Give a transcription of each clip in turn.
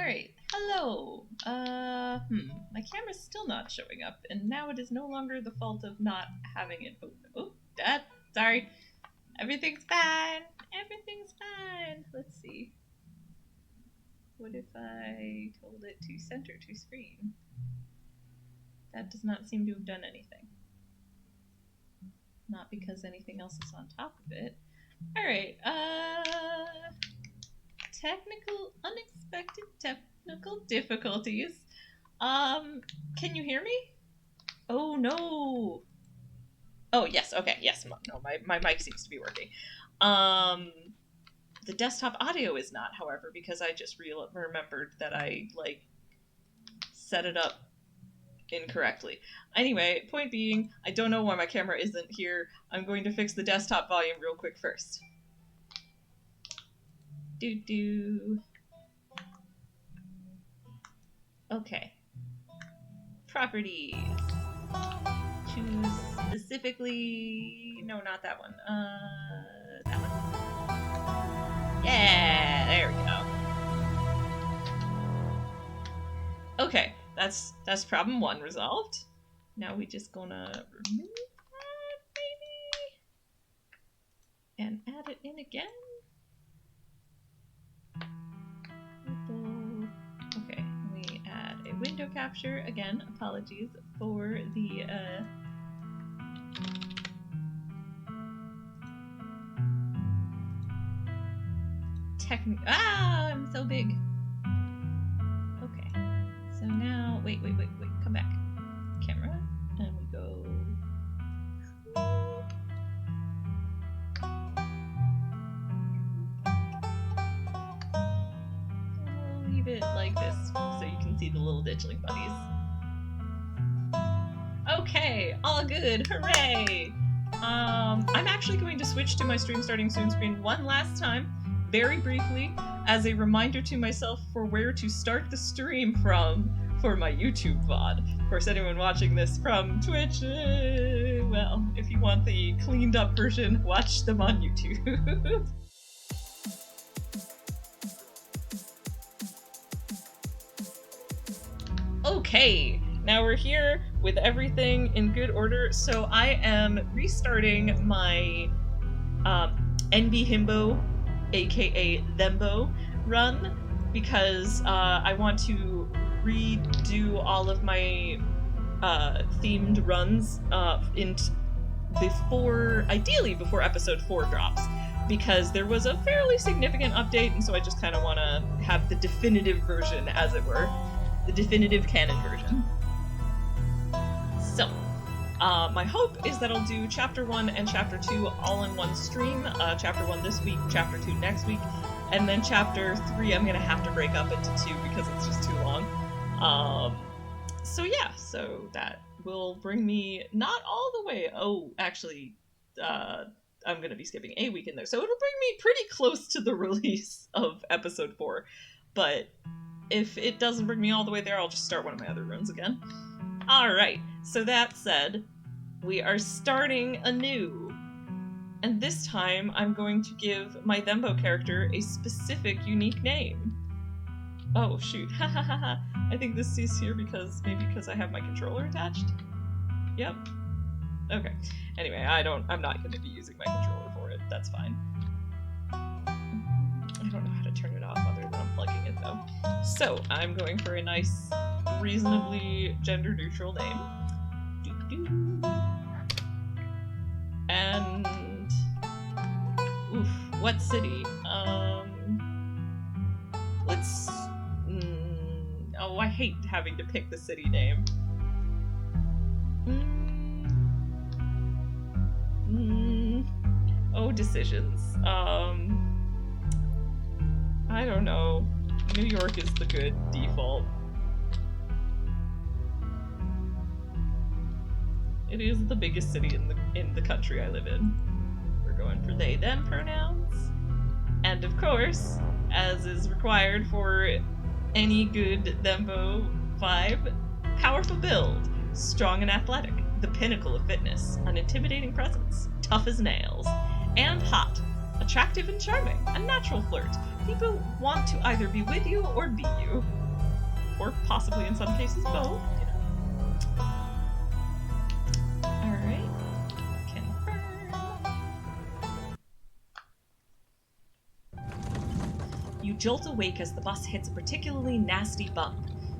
Alright, hello. My camera's still not showing up, and now it is no longer the fault of not having it open. Oh, Dad, sorry. Everything's fine. Everything's fine. Let's see. What if I told it to center to screen? That does not seem to have done anything. Not because anything else is on top of it. Alright, unexpected technical difficulties. Can you hear me? Oh no! Oh, yes, okay, yes, no, my mic seems to be working. The desktop audio is not, however, because I just remembered that I, set it up incorrectly. Anyway, point being, I don't know why my camera isn't here. I'm going to fix the desktop volume real quick first. Okay. Properties. Choose specifically... No, not that one. That one. Yeah, there we go. Okay, that's problem one resolved. Now we just gonna remove that, maybe? And add it in again? Okay, we add a window capture. Again, apologies for the I'm so big. Okay, so now wait, come back. Camera, and we go. Leave it like this so you can see the little ditchling buddies. Okay, all good, hooray! I'm actually going to switch to my stream starting soon screen one last time, very briefly, as a reminder to myself for where to start the stream from for my YouTube VOD. Of course, anyone watching this from Twitch, well, if you want the cleaned up version, watch them on YouTube. Okay, now we're here with everything in good order, so I am restarting my NB Himbo, aka Thembo, run, because I want to redo all of my themed runs ideally before episode 4 drops, because there was a fairly significant update, and so I just kind of want to have the definitive version, as it were. The definitive canon version. So, my hope is that I'll do Chapter 1 and Chapter 2 all in one stream. Chapter 1 this week, Chapter 2 next week, and then Chapter 3 I'm gonna have to break up into 2 because it's just too long. So yeah, so that will bring me not all the way, actually, I'm gonna be skipping a week in there, so it'll bring me pretty close to the release of Episode 4, but if it doesn't bring me all the way there, I'll just start one of my other runs again. Alright, so that said, we are starting anew. And this time, I'm going to give my Thembo character a specific, unique name. Oh, shoot. I think this is here because I have my controller attached? Yep. Okay. Anyway, I'm not going to be using my controller for it. That's fine. I don't know how to turn it off other than unplugging it, though. So, I'm going for a nice, reasonably gender-neutral name. And... oof, what city? Let's... oh, I hate having to pick the city name. Oh, decisions. I don't know. New York is the good default. It is the biggest city in the country I live in. We're going for they them pronouns. And of course, as is required for any good Thembo vibe, powerful build, strong and athletic, the pinnacle of fitness, an intimidating presence, tough as nails, and hot, attractive and charming, a natural flirt. People want to either be with you or be you. or possibly in some cases both, you know. Alright. Confirm. You jolt awake as the bus hits a particularly nasty bump.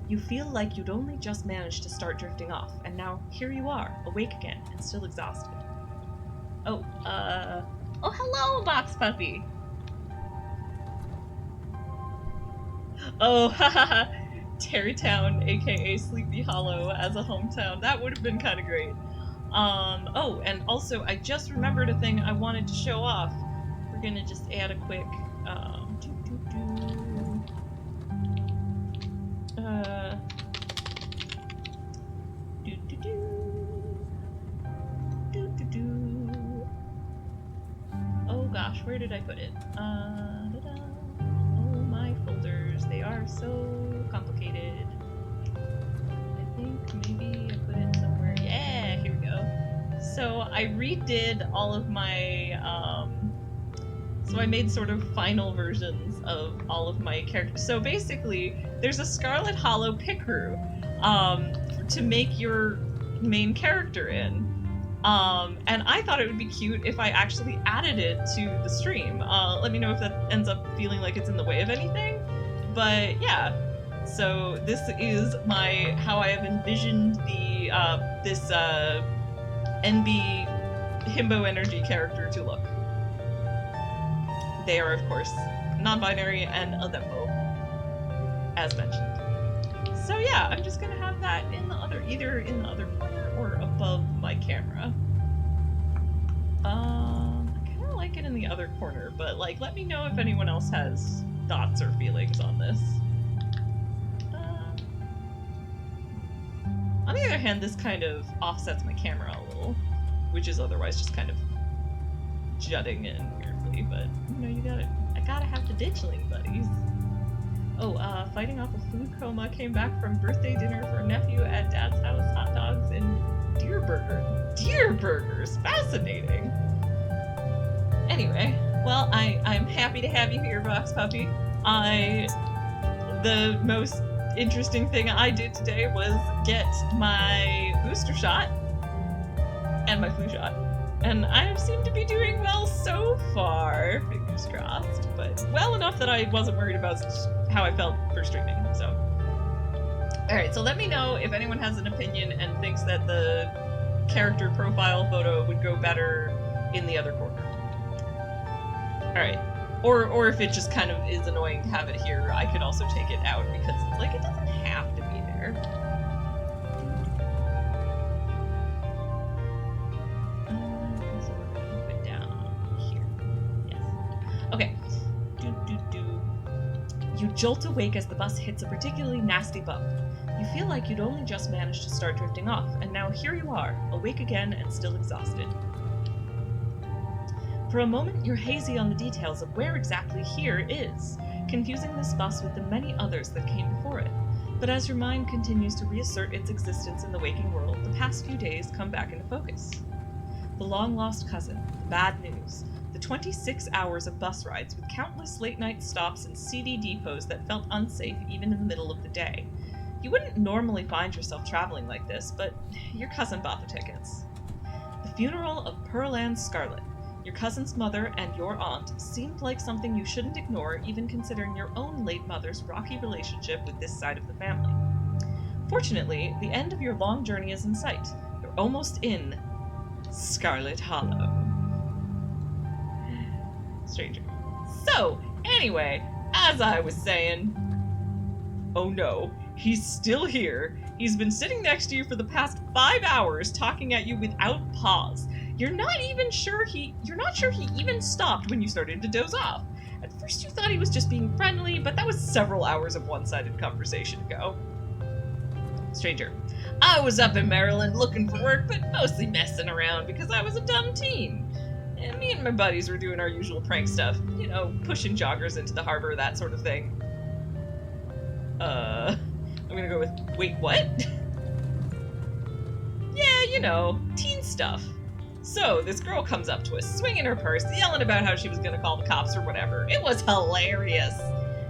You feel like you'd only just managed to start drifting off, and now here you are, awake again, and still exhausted. Oh, hello, Box Puppy! Oh, haha, Terrytown, aka Sleepy Hollow, as a hometown. That would have been kind of great. Oh, and also, I just remembered a thing I wanted to show off. We're gonna just add a quick, Oh gosh, where did I put it? Oh, my folders, they are so complicated. I think maybe I put it somewhere. Yeah, here we go. So I redid all of my, so I made sort of final versions of all of my characters. So basically, there's a Scarlet Hollow picrew, to make your main character in. And I thought it would be cute if I actually added it to the stream. Let me know if that ends up feeling like it's in the way of anything. But yeah, so this is how I have envisioned the this NB himbo energy character to look. They are, of course, non-binary and a Thembo, as mentioned. So yeah, I'm just gonna have that in the other, either in the other corner or above my camera. I kind of like it in the other corner, but like, let me know if anyone else has thoughts or feelings on this. On the other hand, this kind of offsets my camera a little, which is otherwise just kind of jutting in weirdly, but you know, I gotta have the ditchling buddies. Oh, fighting off a food coma, came back from birthday dinner for a nephew at Dad's house, hot dogs, and deer burger. Deer burgers! Fascinating! Anyway, well, I'm happy to have you here, Box Puppy. The most interesting thing I did today was get my booster shot and my flu shot. And I seem to be doing well so far, fingers crossed, but well enough that I wasn't worried about how I felt for streaming, so. Alright, so let me know if anyone has an opinion and thinks that the character profile photo would go better in the other corner. Alright. Or if it just kind of is annoying to have it here, I could also take it out because it's like, it doesn't have to be there. So we're gonna move it down here. Yes. Okay. You jolt awake as the bus hits a particularly nasty bump. You feel like you'd only just managed to start drifting off, and now here you are, awake again and still exhausted. For a moment, you're hazy on the details of where exactly here is, confusing this bus with the many others that came before it. But as your mind continues to reassert its existence in the waking world, the past few days come back into focus. The long-lost cousin, the bad news, the 26 hours of bus rides with countless late-night stops and seedy depots that felt unsafe even in the middle of the day. You wouldn't normally find yourself traveling like this, but your cousin bought the tickets. The funeral of Pearl Ann Scarlet, your cousin's mother and your aunt, seemed like something you shouldn't ignore, even considering your own late mother's rocky relationship with this side of the family. Fortunately, the end of your long journey is in sight. You're almost in Scarlet Hollow. Stranger. So, anyway, as I was saying, oh no, he's still here. He's been sitting next to you for the past 5 hours, talking at you without pause. You're not sure he even stopped when you started to doze off. At first you thought he was just being friendly, but that was several hours of one-sided conversation ago. Stranger. I was up in Maryland looking for work, but mostly messing around because I was a dumb teen. And me and my buddies were doing our usual prank stuff. You know, pushing joggers into the harbor, that sort of thing. I'm gonna go with, wait, what? Yeah, you know, teen stuff. So, this girl comes up to us, swinging her purse, yelling about how she was gonna call the cops or whatever. It was hilarious.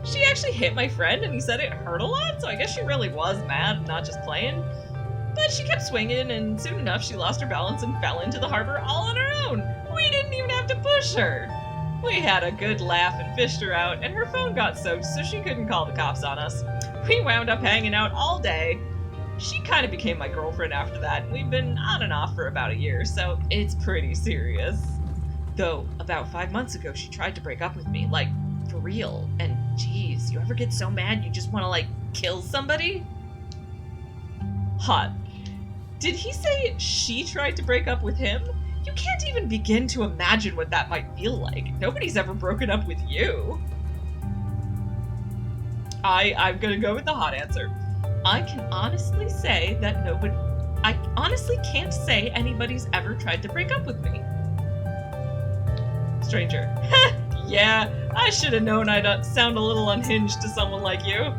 She actually hit my friend and he said it hurt a lot, so I guess she really was mad, not just playing. But she kept swinging, and soon enough she lost her balance and fell into the harbor all on her own. We didn't even have to push her. We had a good laugh and fished her out, and her phone got soaked so she couldn't call the cops on us. We wound up hanging out all day. She kind of became my girlfriend after that, and we've been on and off for about a year, so it's pretty serious. Though, about 5 months ago she tried to break up with me, like, for real. And geez, you ever get so mad you just want to, like, kill somebody? Hot. Did he say she tried to break up with him? You can't even begin to imagine what that might feel like. Nobody's ever broken up with you. I'm gonna go with the hot answer. I can honestly say that I honestly can't say anybody's ever tried to break up with me. Stranger. Yeah, I should have known I'd sound a little unhinged to someone like you.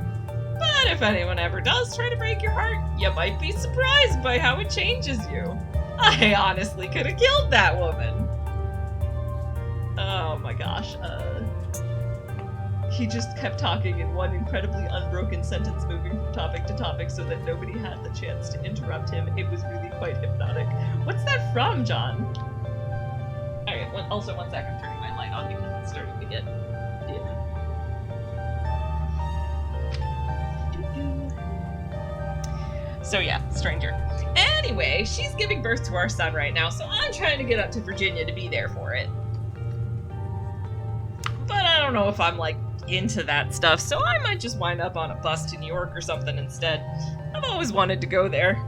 But if anyone ever does try to break your heart, you might be surprised by how it changes you. I honestly could have killed that woman. Oh my gosh. He just kept talking in one incredibly unbroken sentence, moving from topic to topic so that nobody had the chance to interrupt him. It was really quite hypnotic. What's that from, John? Alright, also 1 second, I'm turning my light on because it's starting to get dim. So yeah, stranger. Anyway, she's giving birth to our son right now, so I'm trying to get up to Virginia to be there for it. But I don't know if I'm, like, into that stuff, so I might just wind up on a bus to New York or something instead. I've always wanted to go there.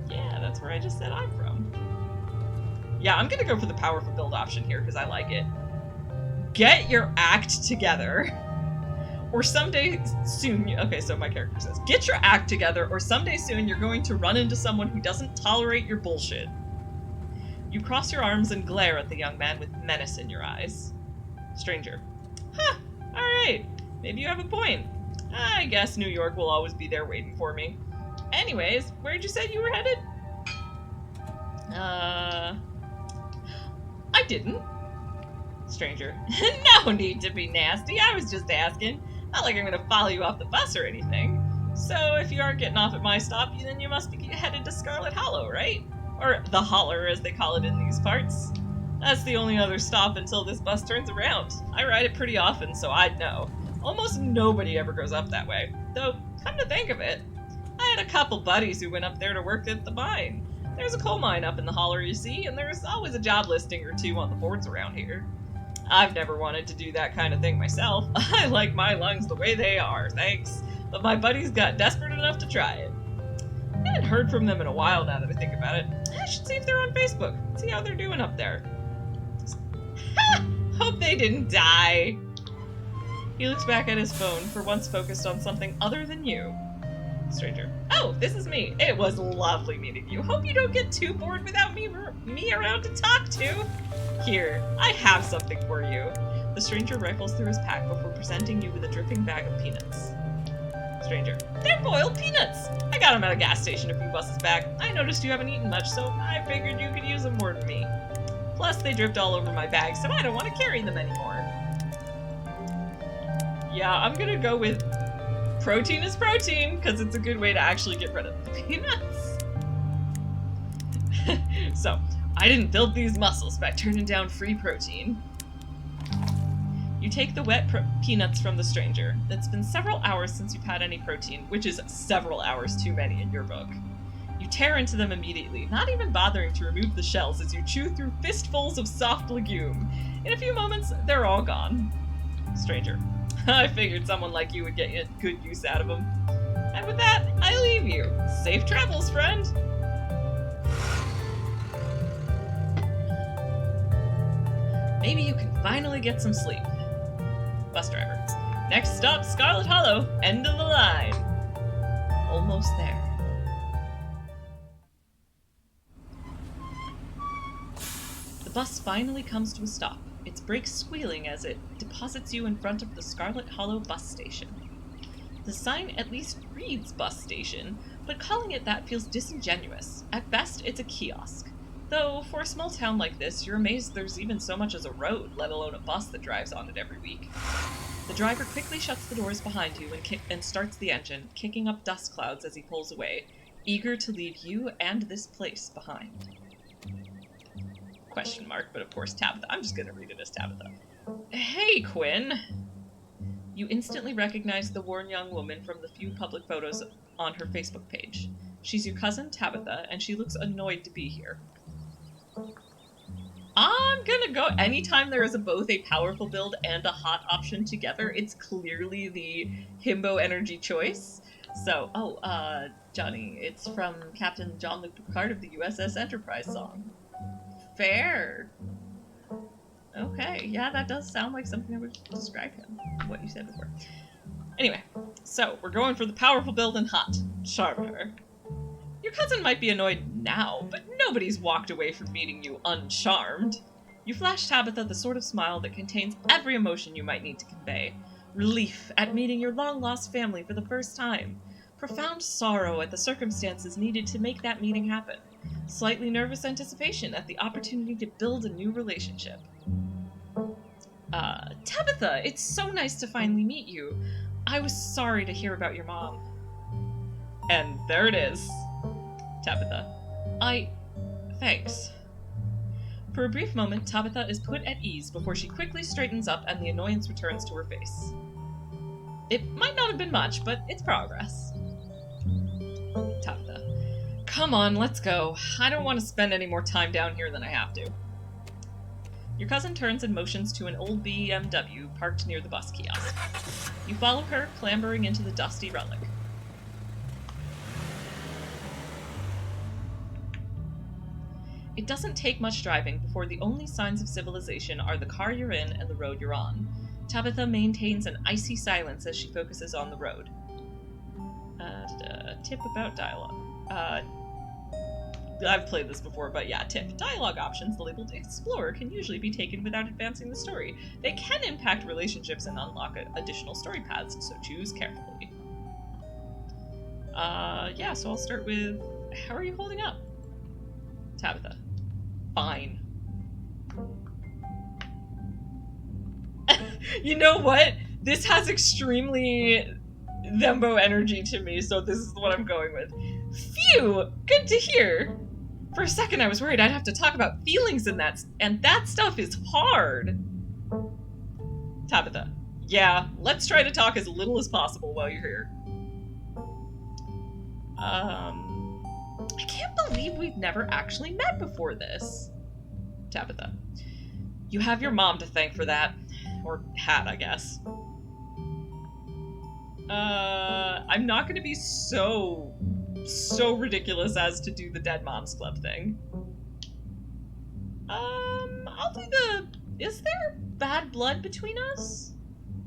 Yeah, that's where I just said I'm from. Yeah, I'm gonna go for the powerful build option here because I like it. Get your act together. Or someday soon, okay, so my character says, get your act together, or someday soon you're going to run into someone who doesn't tolerate your bullshit. You cross your arms and glare at the young man with menace in your eyes. Stranger. Huh, alright, maybe you have a point. I guess New York will always be there waiting for me. Anyways, where'd you say you were headed? I didn't. Stranger. No need to be nasty, I was just asking. Not like I'm gonna follow you off the bus or anything. So if you aren't getting off at my stop, then you must be headed to Scarlet Hollow, right? Or the Holler, as they call it in these parts. That's the only other stop until this bus turns around. I ride it pretty often, so I'd know. Almost nobody ever goes up that way. Though, come to think of it, I had a couple buddies who went up there to work at the mine. There's a coal mine up in the Holler, you see, and there's always a job listing or two on the boards around here. I've never wanted to do that kind of thing myself. I like my lungs the way they are, thanks. But my buddies got desperate enough to try it. I haven't heard from them in a while now that I think about it. I should see if they're on Facebook. See how they're doing up there. Ha! Hope they didn't die. He looks back at his phone, for once focused on something other than you. Stranger. Oh, this is me. It was lovely meeting you. Hope you don't get too bored without me around to talk to. Here, I have something for you. The stranger rifles through his pack before presenting you with a dripping bag of peanuts. Stranger. They're boiled peanuts! I got them at a gas station a few buses back. I noticed you haven't eaten much, so I figured you could use them more than me. Plus, they dripped all over my bag, so I don't want to carry them anymore. Yeah, I'm gonna go with protein is protein, because it's a good way to actually get rid of the peanuts. So, I didn't build these muscles by turning down free protein. You take the wet peanuts from the stranger. It's been several hours since you've had any protein, which is several hours too many in your book. You tear into them immediately, not even bothering to remove the shells as you chew through fistfuls of soft legume. In a few moments, they're all gone. Stranger. I figured someone like you would get good use out of them. And with that, I leave you. Safe travels, friend! Maybe you can finally get some sleep. Bus driver. Next stop, Scarlet Hollow. End of the line. Almost there. The bus finally comes to a stop, its brakes squealing as it deposits you in front of the Scarlet Hollow bus station. The sign at least reads bus station, but calling it that feels disingenuous. At best, it's a kiosk. Though, for a small town like this, you're amazed there's even so much as a road, let alone a bus that drives on it every week. The driver quickly shuts the doors behind you and starts the engine, kicking up dust clouds as he pulls away, eager to leave you and this place behind. Question mark, but of course Tabitha. I'm just gonna read it as Tabitha. Hey, Quinn! You instantly recognize the worn young woman from the few public photos on her Facebook page. She's your cousin, Tabitha, and she looks annoyed to be here. I'm gonna go anytime there is both a powerful build and a hot option together. It's clearly the himbo energy choice. So, Johnny, it's from Captain Jean-Luc Picard of the USS Enterprise song. Fair. Okay, yeah, that does sound like something that would describe him, what you said before. Anyway, so we're going for the powerful build and hot. Charmer. Your cousin might be annoyed now, but nobody's walked away from meeting you uncharmed. You flash Tabitha the sort of smile that contains every emotion you might need to convey. Relief at meeting your long-lost family for the first time. Profound sorrow at the circumstances needed to make that meeting happen. Slightly nervous anticipation at the opportunity to build a new relationship. Tabitha, it's so nice to finally meet you. I was sorry to hear about your mom. And there it is. Tabitha. Thanks. For a brief moment, Tabitha is put at ease before she quickly straightens up and the annoyance returns to her face. It might not have been much, but it's progress. Tabitha. Come on, let's go. I don't want to spend any more time down here than I have to. Your cousin turns and motions to an old BMW parked near the bus kiosk. You follow her, clambering into the dusty relic. It doesn't take much driving before the only signs of civilization are the car you're in and the road you're on. Tabitha maintains an icy silence as she focuses on the road. Tip about dialogue. I've played this before, but yeah, tip. Dialogue options labeled Explorer can usually be taken without advancing the story. They can impact relationships and unlock additional story paths, so choose carefully. Yeah, so I'll start with, how are you holding up? Tabitha. Fine. You know what? This has extremely Thembo energy to me, so this is what I'm going with. Phew! Good to hear! For a second I was worried I'd have to talk about feelings in that, and that stuff is hard. Tabitha. Yeah, let's try to talk as little as possible while you're here. I can't believe we've never actually met before this. Tabitha. You have your mom to thank for that. Or had, I guess. I'm not gonna be so ridiculous as to do the Dead Moms Club thing. I'll do the... Is there bad blood between us?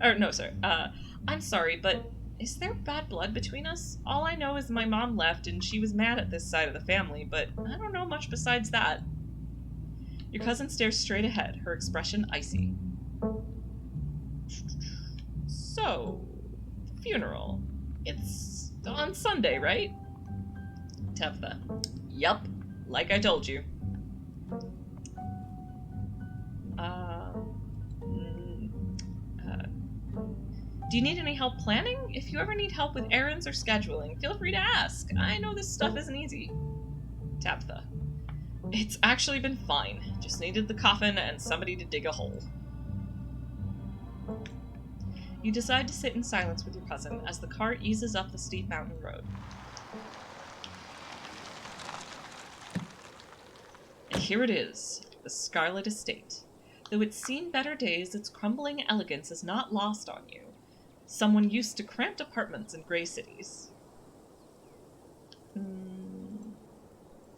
Or, no, sorry. I'm sorry, but is there bad blood between us? All I know is my mom left and she was mad at this side of the family, but I don't know much besides that. Your cousin stares straight ahead, her expression icy. So, the funeral. It's on Sunday, right? Tabitha. Yup, like I told you. Do you need any help planning? If you ever need help with errands or scheduling, feel free to ask. I know this stuff isn't easy. Tabitha. It's actually been fine. Just needed the coffin and somebody to dig a hole. You decide to sit in silence with your cousin as the car eases up the steep mountain road. And here it is, the Scarlet Estate. Though it's seen better days, its crumbling elegance is not lost on you. Someone used to cramped apartments in gray cities.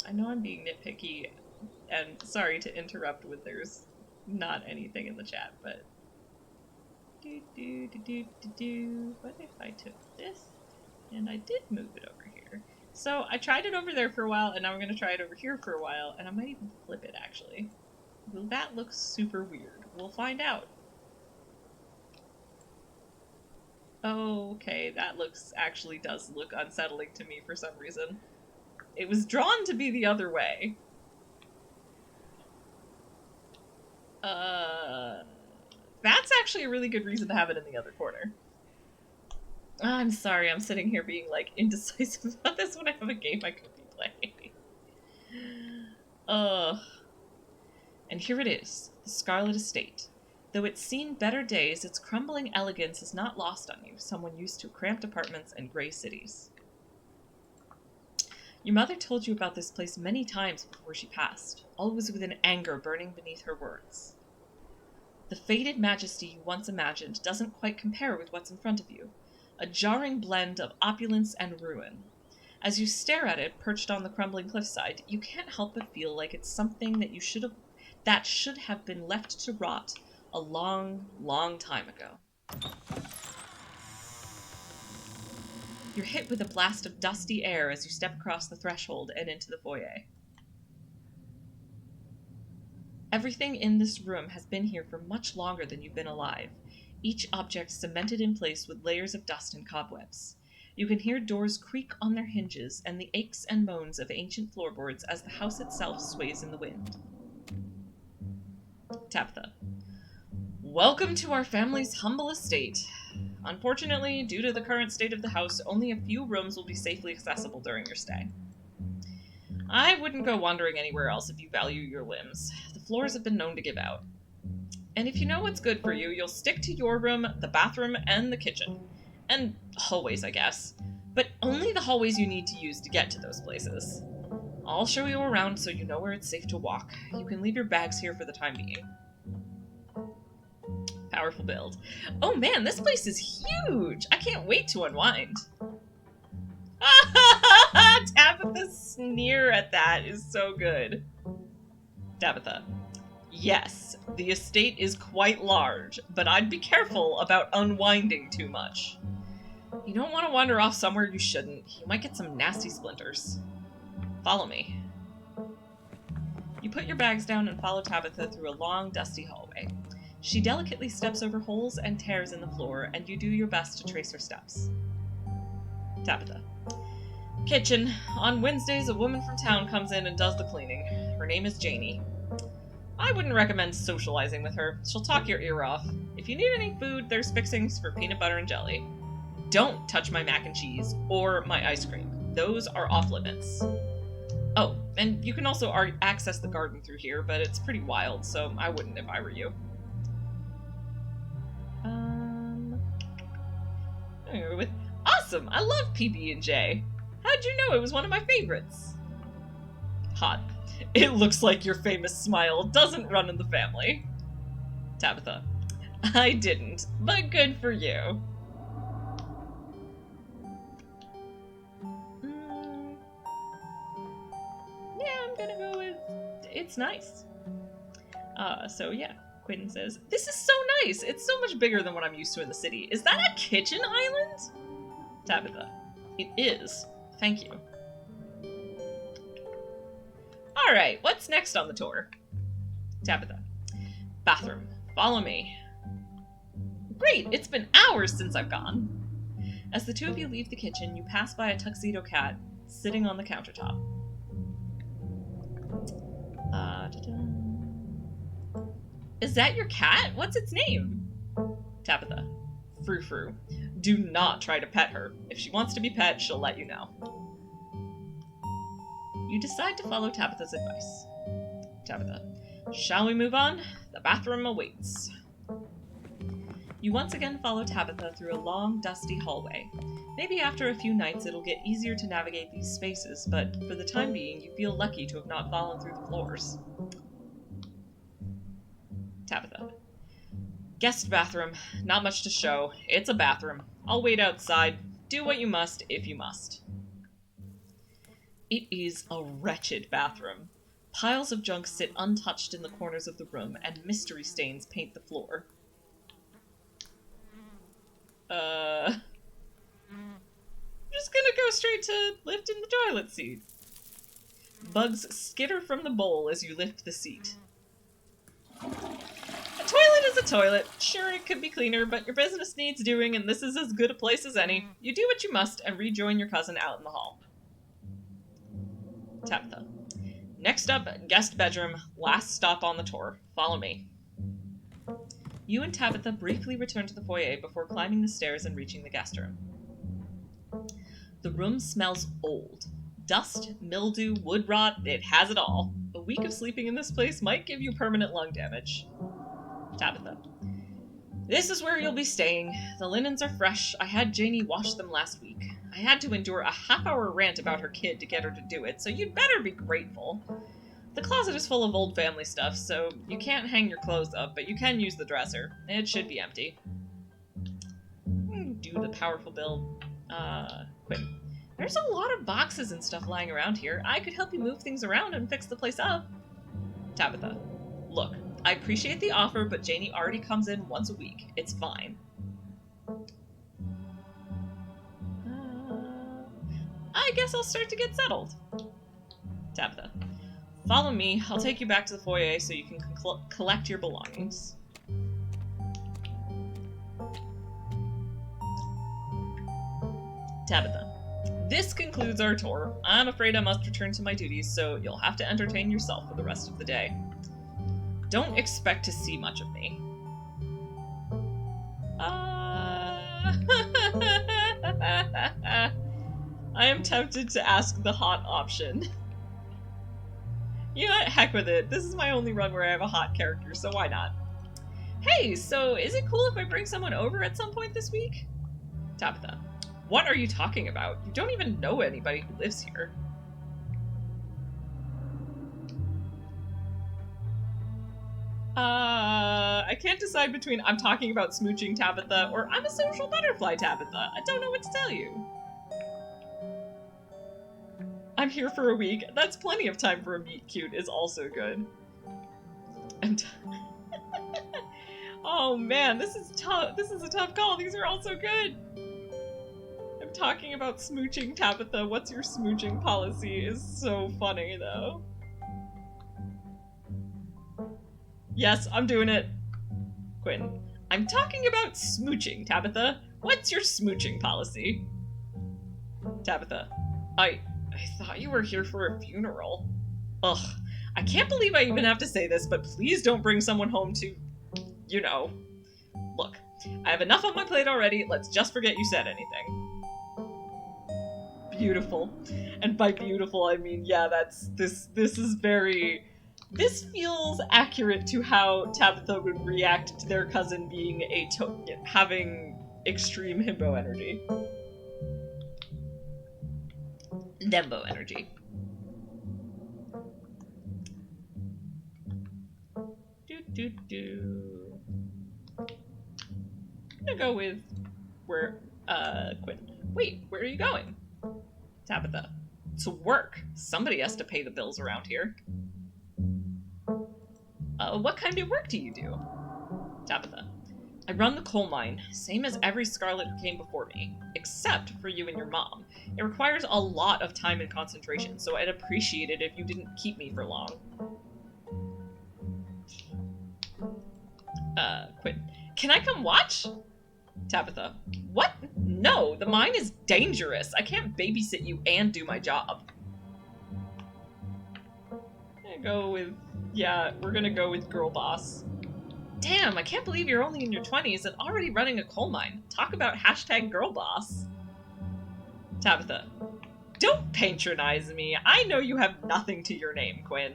I know I'm being nitpicky, and sorry to interrupt when there's not anything in the chat, but... What if I took this, and I did move it over here? So, I tried it over there for a while, and now I'm going to try it over here for a while, and I might even flip it, actually. Will that look super weird? We'll find out. Okay, that actually does look unsettling to me for some reason. It was drawn to be the other way. That's actually a really good reason to have it in the other corner. I'm sorry, I'm sitting here being, like, indecisive about this when I have a game I could be playing. And here it is, the Scarlet Estate. Though it's seen better days, its crumbling elegance is not lost on you, someone used to cramped apartments and grey cities. Your mother told you about this place many times before she passed, always with an anger burning beneath her words. The faded majesty you once imagined doesn't quite compare with what's in front of you, a jarring blend of opulence and ruin. As you stare at it, perched on the crumbling cliffside, you can't help but feel like it's something that should have been left to rot a long, long time ago. You're hit with a blast of dusty air as you step across the threshold and into the foyer. Everything in this room has been here for much longer than you've been alive, each object cemented in place with layers of dust and cobwebs. You can hear doors creak on their hinges and the aches and moans of ancient floorboards as the house itself sways in the wind. Tabitha. Welcome to our family's humble estate. Unfortunately, due to the current state of the house, only a few rooms will be safely accessible during your stay. I wouldn't go wandering anywhere else if you value your limbs. The floors have been known to give out. And if you know what's good for you, you'll stick to your room, the bathroom, and the kitchen. And hallways, I guess. But only the hallways you need to use to get to those places. I'll show you around so you know where it's safe to walk. You can leave your bags here for the time being. Powerful build. Oh man, this place is huge! I can't wait to unwind. Tabitha's sneer at that is so good. Tabitha. Yes, the estate is quite large, but I'd be careful about unwinding too much. You don't want to wander off somewhere you shouldn't. You might get some nasty splinters. Follow me. You put your bags down and follow Tabitha through a long, dusty hallway. She delicately steps over holes and tears in the floor, and you do your best to trace her steps. Tabitha. Kitchen. On Wednesdays, a woman from town comes in and does the cleaning. Her name is Janie. I wouldn't recommend socializing with her. She'll talk your ear off. If you need any food, there's fixings for peanut butter and jelly. Don't touch my mac and cheese or my ice cream. Those are off limits. Oh, and you can also access the garden through here, but it's pretty wild, so I wouldn't if I were you. Awesome! I love PB&J. How'd you know it was one of my favorites? Hot. It looks like your famous smile doesn't run in the family. Tabitha. I didn't, but good for you. Yeah, I'm gonna go with... It's nice. So yeah. Quinn says, this is so nice! It's so much bigger than what I'm used to in the city. Is that a kitchen island? Tabitha. It is. Thank you. Alright, what's next on the tour? Tabitha. Bathroom. Follow me. Great! It's been hours since I've gone. As the two of you leave the kitchen, you pass by a tuxedo cat sitting on the countertop. Is that your cat? What's its name? Tabitha. Frou Frou. Do not try to pet her. If she wants to be pet, she'll let you know. You decide to follow Tabitha's advice. Tabitha. Shall we move on? The bathroom awaits. You once again follow Tabitha through a long, dusty hallway. Maybe after a few nights it'll get easier to navigate these spaces, but for the time being you feel lucky to have not fallen through the floors. Tabitha. Guest bathroom. Not much to show. It's a bathroom. I'll wait outside. Do what you must, if you must. It is a wretched bathroom. Piles of junk sit untouched in the corners of the room, and mystery stains paint the floor. I'm just gonna go straight to lift in the toilet seat. Bugs skitter from the bowl as you lift the seat. A toilet is a toilet. Sure, it could be cleaner, but your business needs doing, and this is as good a place as any. You do what you must, and rejoin your cousin out in the hall. Tabitha. Next up, guest bedroom. Last stop on the tour. Follow me. You and Tabitha briefly return to the foyer before climbing the stairs and reaching the guest room. The room smells old. Dust, mildew, wood rot, it has it all. A week of sleeping in this place might give you permanent lung damage. Tabitha. This is where you'll be staying. The linens are fresh. I had Janie wash them last week. I had to endure a half-hour rant about her kid to get her to do it, so you'd better be grateful. The closet is full of old family stuff, so you can't hang your clothes up, but you can use the dresser. It should be empty. Do the powerful build. Quinn. There's a lot of boxes and stuff lying around here. I could help you move things around and fix the place up. Tabitha. Look, I appreciate the offer, but Janie already comes in once a week. It's fine. I guess I'll start to get settled. Tabitha. Follow me. I'll take you back to the foyer so you can collect your belongings. Tabitha. This concludes our tour. I'm afraid I must return to my duties, so you'll have to entertain yourself for the rest of the day. Don't expect to see much of me. I am tempted to ask the hot option. You know what? Heck with it. This is my only run where I have a hot character, so why not? Hey, so is it cool if I bring someone over at some point this week? Tabitha. What are you talking about? You don't even know anybody who lives here. I can't decide between I'm talking about smooching Tabitha or I'm a social butterfly Tabitha. I don't know what to tell you. I'm here for a week. That's plenty of time for a meet cute is also good. Oh man, this is tough. This is a tough call. These are all so good. I'm talking about smooching Tabitha. What's your smooching policy is so funny though. Yes, I'm doing it. Quinn. I'm talking about smooching, Tabitha. What's your smooching policy? Tabitha. I thought you were here for a funeral. Ugh. I can't believe I even have to say this, but please don't bring someone home to, you know. Look, I have enough on my plate already. Let's just forget you said anything. Beautiful. And by beautiful, I mean, yeah, this is very... This feels accurate to how Tabitha would react to their cousin being having extreme himbo energy. Thembo energy. I'm gonna go with Quinn. Wait, where are you going? Tabitha. To work. Somebody has to pay the bills around here. What kind of work do you do? Tabitha. I run the coal mine, same as every Scarlet who came before me, except for you and your mom. It requires a lot of time and concentration, so I'd appreciate it if you didn't keep me for long. Quinn. Can I come watch? Tabitha. What? No, the mine is dangerous. I can't babysit you and do my job. We're gonna go with girl boss. Damn, I can't believe you're only in your 20s and already running a coal mine. Talk about hashtag girl boss. Tabitha. Don't patronize me. I know you have nothing to your name, Quinn.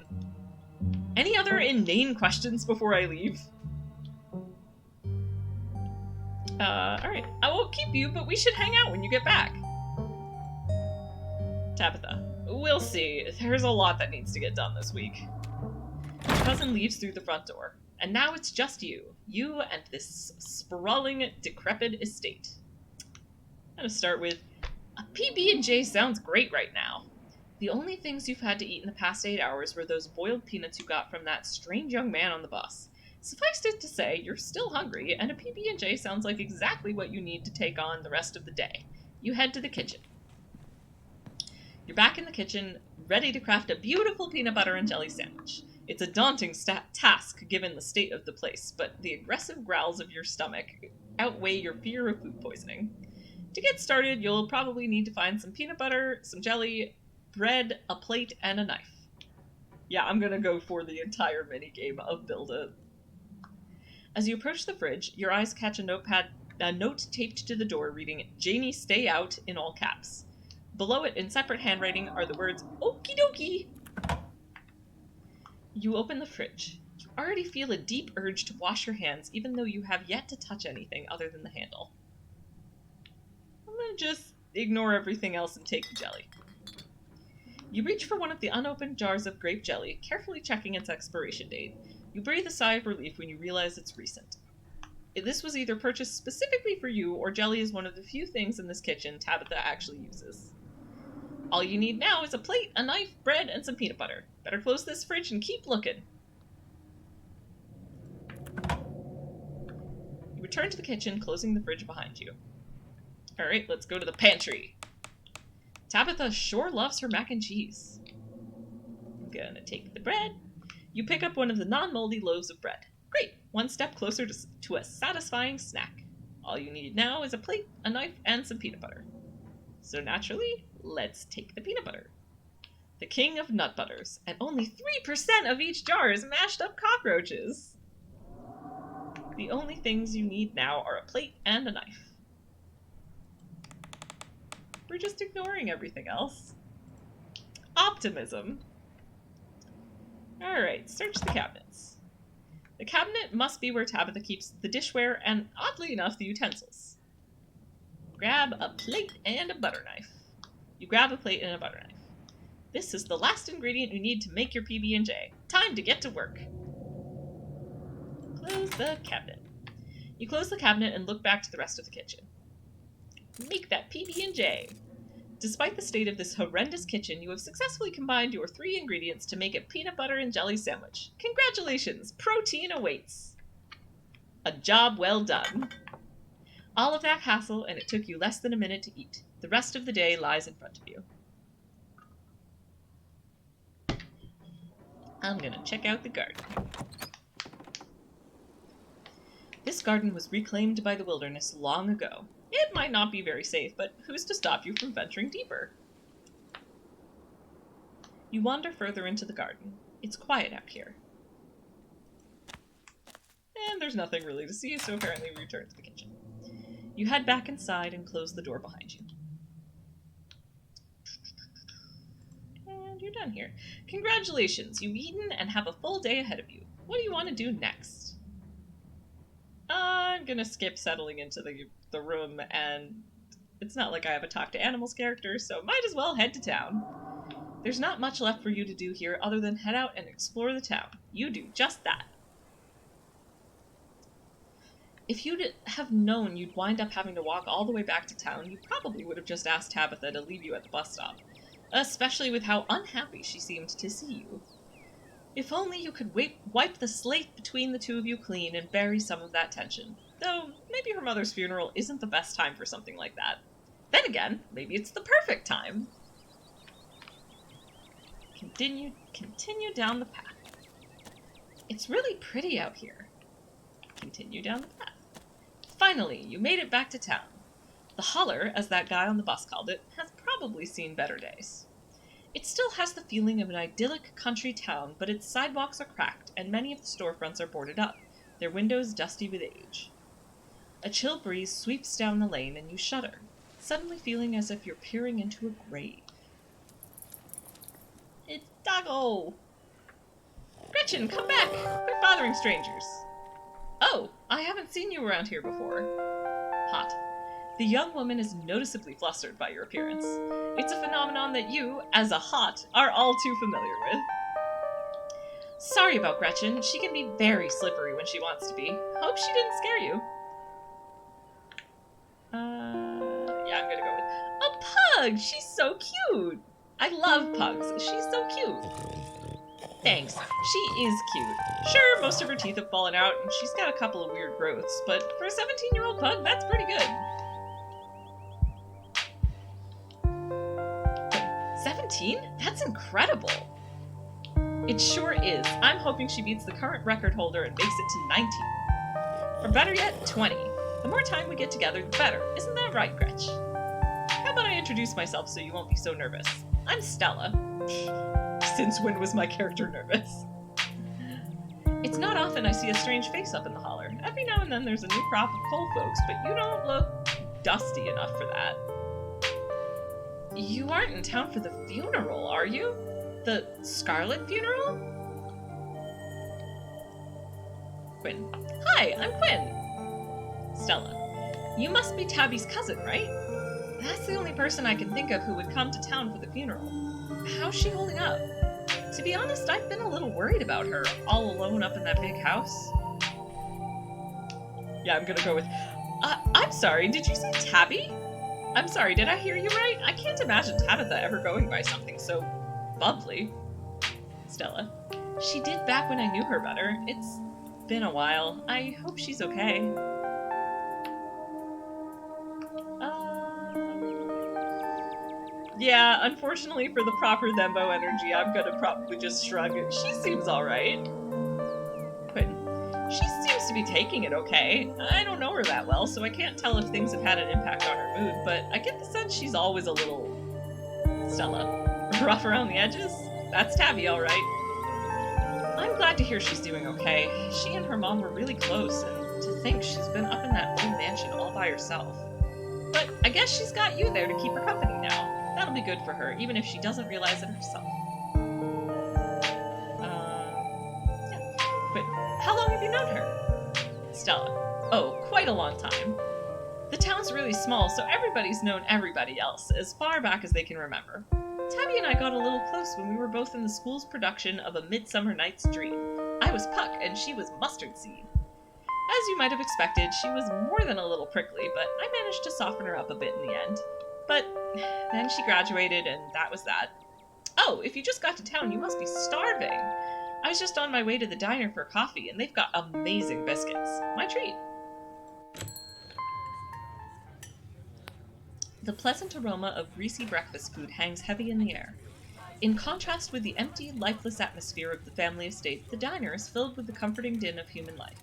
Any other inane questions before I leave? Alright. I won't keep you, but we should hang out when you get back. Tabitha. We'll see. There's a lot that needs to get done this week. Your cousin leaves through the front door. And now it's just you. You and this sprawling, decrepit estate. I'm gonna start with, a PB&J sounds great right now. The only things you've had to eat in the past 8 hours were those boiled peanuts you got from that strange young man on the bus. Suffice it to say, you're still hungry, and a PB&J sounds like exactly what you need to take on the rest of the day. You head to the kitchen. You're back in the kitchen, ready to craft a beautiful peanut butter and jelly sandwich. It's a daunting task given the state of the place, but the aggressive growls of your stomach outweigh your fear of food poisoning. To get started, you'll probably need to find some peanut butter, some jelly, bread, a plate, and a knife. Yeah, I'm gonna go for the entire minigame of Build-A. As you approach the fridge, your eyes catch a note taped to the door reading, "Jamie, stay out," in all caps. Below it, in separate handwriting, are the words, "Okie dokie." You open the fridge. You already feel a deep urge to wash your hands, even though you have yet to touch anything other than the handle. I'm gonna just ignore everything else and take the jelly. You reach for one of the unopened jars of grape jelly, carefully checking its expiration date. You breathe a sigh of relief when you realize it's recent. This was either purchased specifically for you, or jelly is one of the few things in this kitchen Tabitha actually uses. All you need now is a plate, a knife, bread, and some peanut butter. Better close this fridge and keep looking. You return to the kitchen, closing the fridge behind you. Alright, let's go to the pantry. Tabitha sure loves her mac and cheese. I'm gonna take the bread. You pick up one of the non-moldy loaves of bread. Great! One step closer to a satisfying snack. All you need now is a plate, a knife, and some peanut butter. So naturally, let's take the peanut butter. The king of nut butters, and only 3% of each jar is mashed up cockroaches. The only things you need now are a plate and a knife. We're just ignoring everything else. Optimism. Alright, search the cabinets. The cabinet must be where Tabitha keeps the dishware and, oddly enough, the utensils. Grab a plate and a butter knife. You grab a plate and a butter knife. This is the last ingredient you need to make your PB&J. Time to get to work. Close the cabinet. You close the cabinet and look back to the rest of the kitchen. Make that PB&J. Despite the state of this horrendous kitchen, you have successfully combined your 3 ingredients to make a peanut butter and jelly sandwich. Congratulations! Protein awaits! A job well done. All of that hassle, and it took you less than a minute to eat. The rest of the day lies in front of you. I'm gonna check out the garden. This garden was reclaimed by the wilderness long ago. It might not be very safe, but who's to stop you from venturing deeper? You wander further into the garden. It's quiet out here. And there's nothing really to see, so apparently we return to the kitchen. You head back inside and close the door behind you. And you're done here. Congratulations, you've eaten and have a full day ahead of you. What do you want to do next? I'm gonna skip settling into the room, and it's not like I have a talk to animals character, so might as well head to town. There's not much left for you to do here other than head out and explore the town. You do just that. If you'd have known you'd wind up having to walk all the way back to town, you probably would have just asked Tabitha to leave you at the bus stop, especially with how unhappy she seemed to see you. If only you could wipe the slate between the two of you clean and bury some of that tension. Though, maybe her mother's funeral isn't the best time for something like that. Then again, maybe it's the perfect time. Continue down the path. It's really pretty out here. Continue down the path. Finally, you made it back to town. The holler, as that guy on the bus called it, has probably seen better days. It still has the feeling of an idyllic country town, but its sidewalks are cracked, and many of the storefronts are boarded up, their windows dusty with age. A chill breeze sweeps down the lane, and you shudder, suddenly feeling as if you're peering into a grave. It's Doggo! Gretchen, come back! Quit bothering strangers! Oh, I haven't seen you around here before. Hot. The young woman is noticeably flustered by your appearance. It's a phenomenon that you, as a hot, are all too familiar with. Sorry about Gretchen. She can be very slippery when she wants to be. Hope she didn't scare you. Yeah, I'm gonna go with a pug! She's so cute! I love pugs. She's so cute. Thanks. She is cute. Sure, most of her teeth have fallen out, and she's got a couple of weird growths, but for a 17-year-old pug, that's pretty good. 17? That's incredible! It sure is. I'm hoping she beats the current record holder and makes it to 19. Or better yet, 20. The more time we get together, the better. Isn't that right, Gretch? How about I introduce myself so you won't be so nervous? I'm Stella. Since when was my character nervous? It's not often I see a strange face up in the holler. Every now and then there's a new crop of coal folks, but you don't look dusty enough for that. You aren't in town for the funeral, are you? The Scarlet funeral? Quinn. Hi, I'm Quinn. Stella. You must be Tabby's cousin, right? That's the only person I can think of who would come to town for the funeral. How's she holding up? To be honest, I've been a little worried about her, all alone up in that big house. Yeah, I'm gonna go with... I'm sorry, did you say Tabby? I'm sorry, did I hear you right? I can't imagine Tabitha ever going by something so bubbly. Stella. She did back when I knew her better. It's been a while. I hope she's okay. Yeah, unfortunately for the proper Thembo energy, I'm gonna probably just shrug it. She seems alright. Quinn. She seems to be taking it okay. I don't know her that well, so I can't tell if things have had an impact on her mood, but I get the sense she's always a little... Stella. Rough around the edges? That's Tabby, alright. I'm glad to hear she's doing okay. She and her mom were really close, and to think she's been up in that blue mansion all by herself. But I guess she's got you there to keep her company now. That'll be good for her, even if she doesn't realize it herself. Yeah. Quinn. How long have you known her? Stella. Oh, quite a long time. The town's really small, so everybody's known everybody else, as far back as they can remember. Tabby and I got a little close when we were both in the school's production of A Midsummer Night's Dream. I was Puck, and she was Mustard Seed. As you might have expected, she was more than a little prickly, but I managed to soften her up a bit in the end. But then she graduated, and that was that. Oh, if you just got to town, you must be starving. I was just on my way to the diner for coffee, and they've got amazing biscuits. My treat. The pleasant aroma of greasy breakfast food hangs heavy in the air. In contrast with the empty, lifeless atmosphere of the family estate, the diner is filled with the comforting din of human life.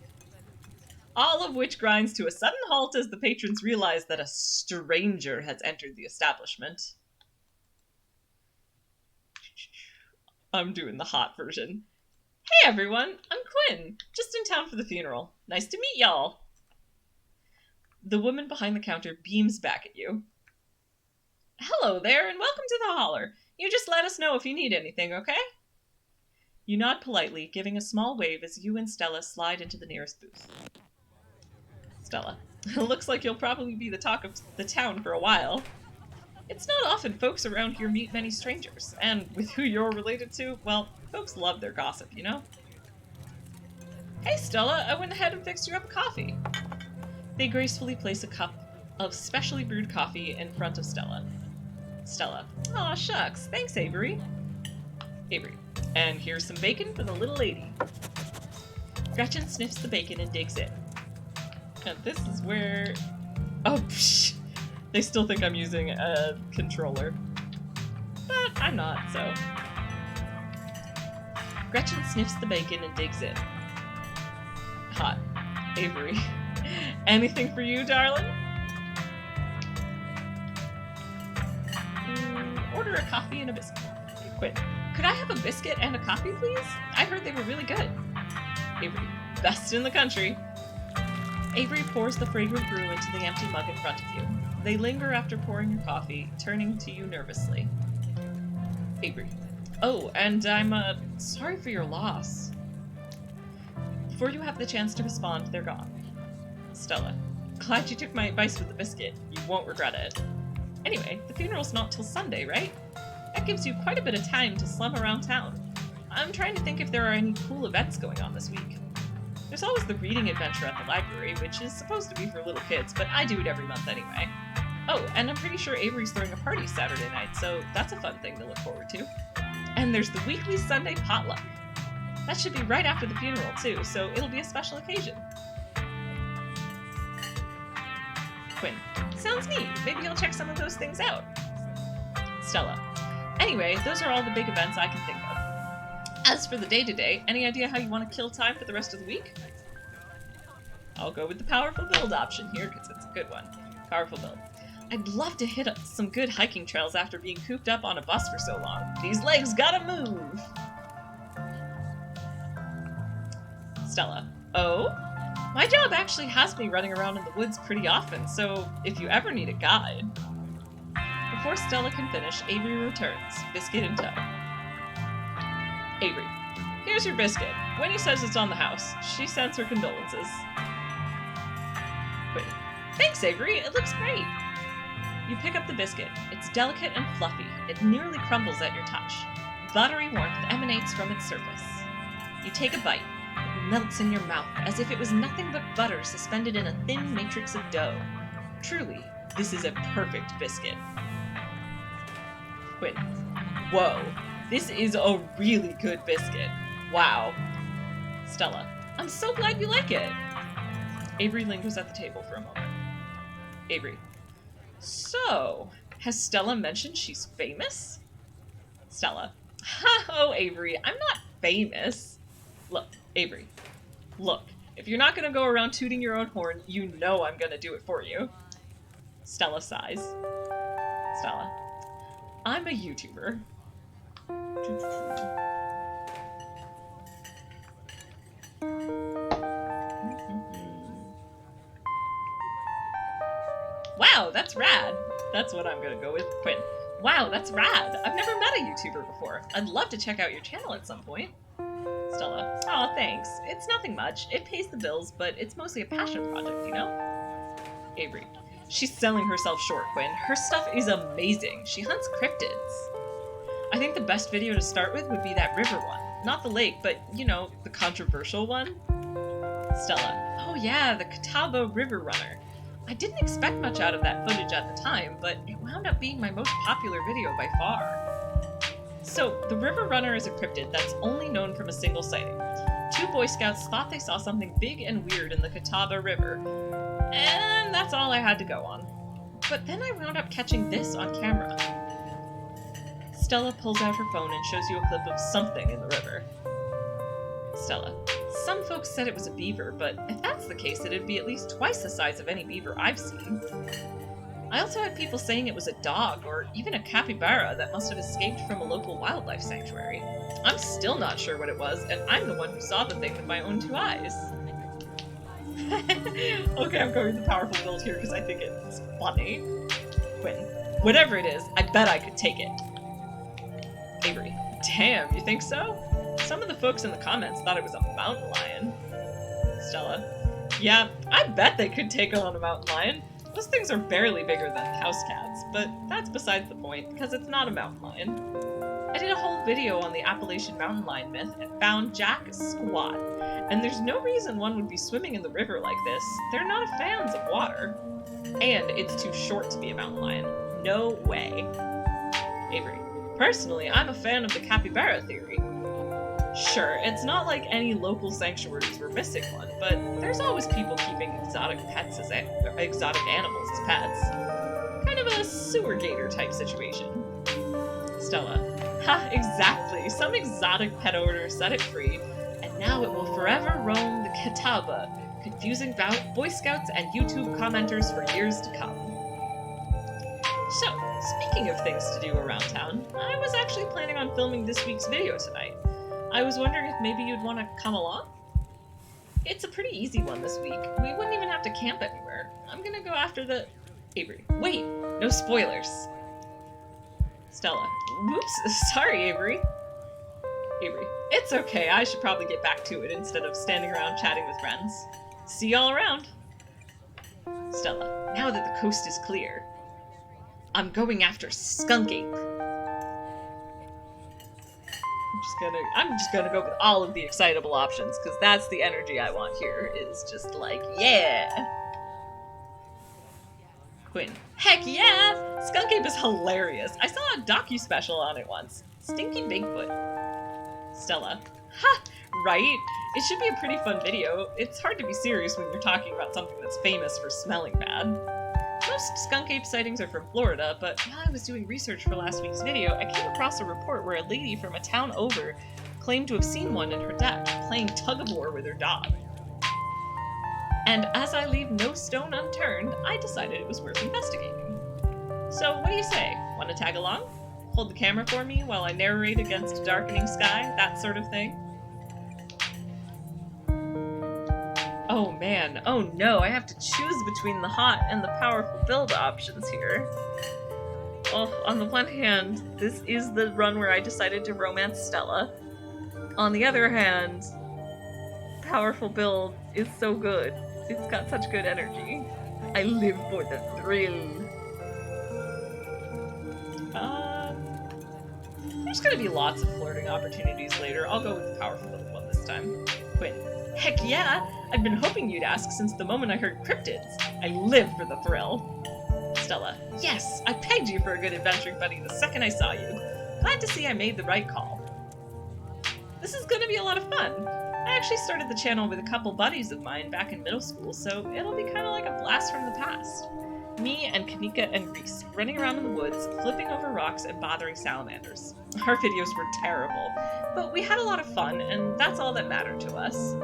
All of which grinds to a sudden halt as the patrons realize that a stranger has entered the establishment. I'm doing the hot version. Hey everyone, I'm Quinn, just in town for the funeral. Nice to meet y'all. The woman behind the counter beams back at you. Hello there, and welcome to the holler. You just let us know if you need anything, okay? You nod politely, giving a small wave as you and Stella slide into the nearest booth. Stella. Looks like you'll probably be the talk of the town for a while. It's not often folks around here meet many strangers, and with who you're related to, well, folks love their gossip, you know? Hey Stella, I went ahead and fixed you up a coffee. They gracefully place a cup of specially brewed coffee in front of Stella. Stella. Aw, shucks, thanks Avery. Avery. And here's some bacon for the little lady. Gretchen sniffs the bacon and digs in. And this is where... Oh, psh! They still think I'm using a controller. But I'm not, so... Gretchen sniffs the bacon and digs in. Hot. Avery. Anything for you, darling? Order a coffee and a biscuit. Quinn. Could I have a biscuit and a coffee, please? I heard they were really good. Avery. Best in the country. Avery pours the fragrant brew into the empty mug in front of you. They linger after pouring your coffee, turning to you nervously. Avery. Oh, and I'm, sorry for your loss. Before you have the chance to respond, they're gone. Stella. Glad you took my advice with the biscuit. You won't regret it. Anyway, the funeral's not till Sunday, right? That gives you quite a bit of time to slum around town. I'm trying to think if there are any cool events going on this week. There's always the reading adventure at the library, which is supposed to be for little kids, but I do it every month anyway. Oh, and I'm pretty sure Avery's throwing a party Saturday night, so that's a fun thing to look forward to. And there's the weekly Sunday potluck. That should be right after the funeral, too, so it'll be a special occasion. Quinn. Sounds neat. Maybe I'll check some of those things out. Stella. Anyway, those are all the big events I can think of. As for the day-to-day, any idea how you want to kill time for the rest of the week? I'll go with the powerful build option here, because it's a good one. Powerful build. I'd love to hit some good hiking trails after being cooped up on a bus for so long. These legs gotta move! Stella. Oh? My job actually has me running around in the woods pretty often, so if you ever need a guide... Before Stella can finish, Avery returns, biscuit in tow. Avery. Here's your biscuit. Winnie says it's on the house. She sends her condolences. Quinn. Thanks, Avery. It looks great. You pick up the biscuit. It's delicate and fluffy. It nearly crumbles at your touch. Buttery warmth emanates from its surface. You take a bite. It melts in your mouth as if it was nothing but butter suspended in a thin matrix of dough. Truly, this is a perfect biscuit. Quinn. Whoa. This is a really good biscuit. Wow. Stella. I'm so glad you like it. Avery lingers at the table for a moment. Avery. So, has Stella mentioned she's famous? Stella. Oh, Avery, I'm not famous. Look, Avery. Look, if you're not going to go around tooting your own horn, you know I'm going to do it for you. Stella sighs. Stella. I'm a YouTuber. Wow, that's rad. That's what I'm gonna go with. Quinn. Wow, that's rad. I've never met a YouTuber before. I'd love to check out your channel at some point. Stella. Aw, thanks. It's nothing much. It pays the bills, but it's mostly a passion project, you know? Avery. She's selling herself short, Quinn. Her stuff is amazing. She hunts cryptids. I think the best video to start with would be that river one. Not the lake, but, you know, the controversial one. Stella. Oh yeah, the Catawba River Runner. I didn't expect much out of that footage at the time, but it wound up being my most popular video by far. So, the River Runner is a cryptid that's only known from a single sighting. 2 Boy Scouts thought they saw something big and weird in the Catawba River, and that's all I had to go on. But then I wound up catching this on camera. Stella pulls out her phone and shows you a clip of something in the river. Stella. Some folks said it was a beaver, but if that's the case, it'd be at least twice the size of any beaver I've seen. I also had people saying it was a dog, or even a capybara that must have escaped from a local wildlife sanctuary. I'm still not sure what it was, and I'm the one who saw the thing with my own 2 eyes. Okay, I'm going with the powerful build here because I think it's funny. Quinn. Whatever it is, I bet I could take it. Avery. Damn, you think so? Some of the folks in the comments thought it was a mountain lion. Stella. Yeah, I bet they could take on a mountain lion. Those things are barely bigger than house cats, but that's besides the point, because it's not a mountain lion. I did a whole video on the Appalachian mountain lion myth and found Jack squat, and there's no reason one would be swimming in the river like this. They're not fans of water. And it's too short to be a mountain lion. No way. Avery. Personally, I'm a fan of the capybara theory. Sure, it's not like any local sanctuaries were missing one, but there's always people keeping exotic pets as exotic animals as pets. Kind of a sewer gator type situation. Stella. Ha, exactly. Some exotic pet owner set it free, and now it will forever roam the Catawba, confusing Boy Scouts and YouTube commenters for years to come. So, speaking of things to do around town, I was actually planning on filming this week's video tonight. I was wondering if maybe you'd want to come along? It's a pretty easy one this week. We wouldn't even have to camp anywhere. I'm gonna go after the... Avery. Wait! No spoilers! Stella. Whoops! Sorry, Avery. Avery. It's okay, I should probably get back to it instead of standing around chatting with friends. See y'all around! Stella. Now that the coast is clear, I'm going after Skunk Ape. I'm just gonna go with all of the excitable options, because that's the energy I want here, is just like, yeah! Quinn. Heck yeah! Skunk Ape is hilarious. I saw a docu-special on it once. Stinky Bigfoot. Stella. Ha! Right? It should be a pretty fun video. It's hard to be serious when you're talking about something that's famous for smelling bad. Most skunk ape sightings are from Florida, but while I was doing research for last week's video, I came across a report where a lady from a town over claimed to have seen one in her deck, playing tug-of-war with her dog. And as I leave no stone unturned, I decided it was worth investigating. So what do you say? Want to tag along? Hold the camera for me while I narrate against a darkening sky, that sort of thing? Oh man, oh no, I have to choose between the hot and the powerful build options here. Oh, on the one hand, this is the run where I decided to romance Stella. On the other hand, powerful build is so good. It's got such good energy. I live for the thrill. There's gonna be lots of flirting opportunities later. I'll go with the powerful build one this time. Quinn. Heck yeah! I've been hoping you'd ask since the moment I heard cryptids. I live for the thrill. Stella. Yes! I pegged you for a good adventuring buddy the second I saw you. Glad to see I made the right call. This is gonna be a lot of fun. I actually started the channel with a couple buddies of mine back in middle school, so it'll be kind of like a blast from the past. Me and Kanika and Reese, running around in the woods, flipping over rocks and bothering salamanders. Our videos were terrible, but we had a lot of fun, and that's all that mattered to us.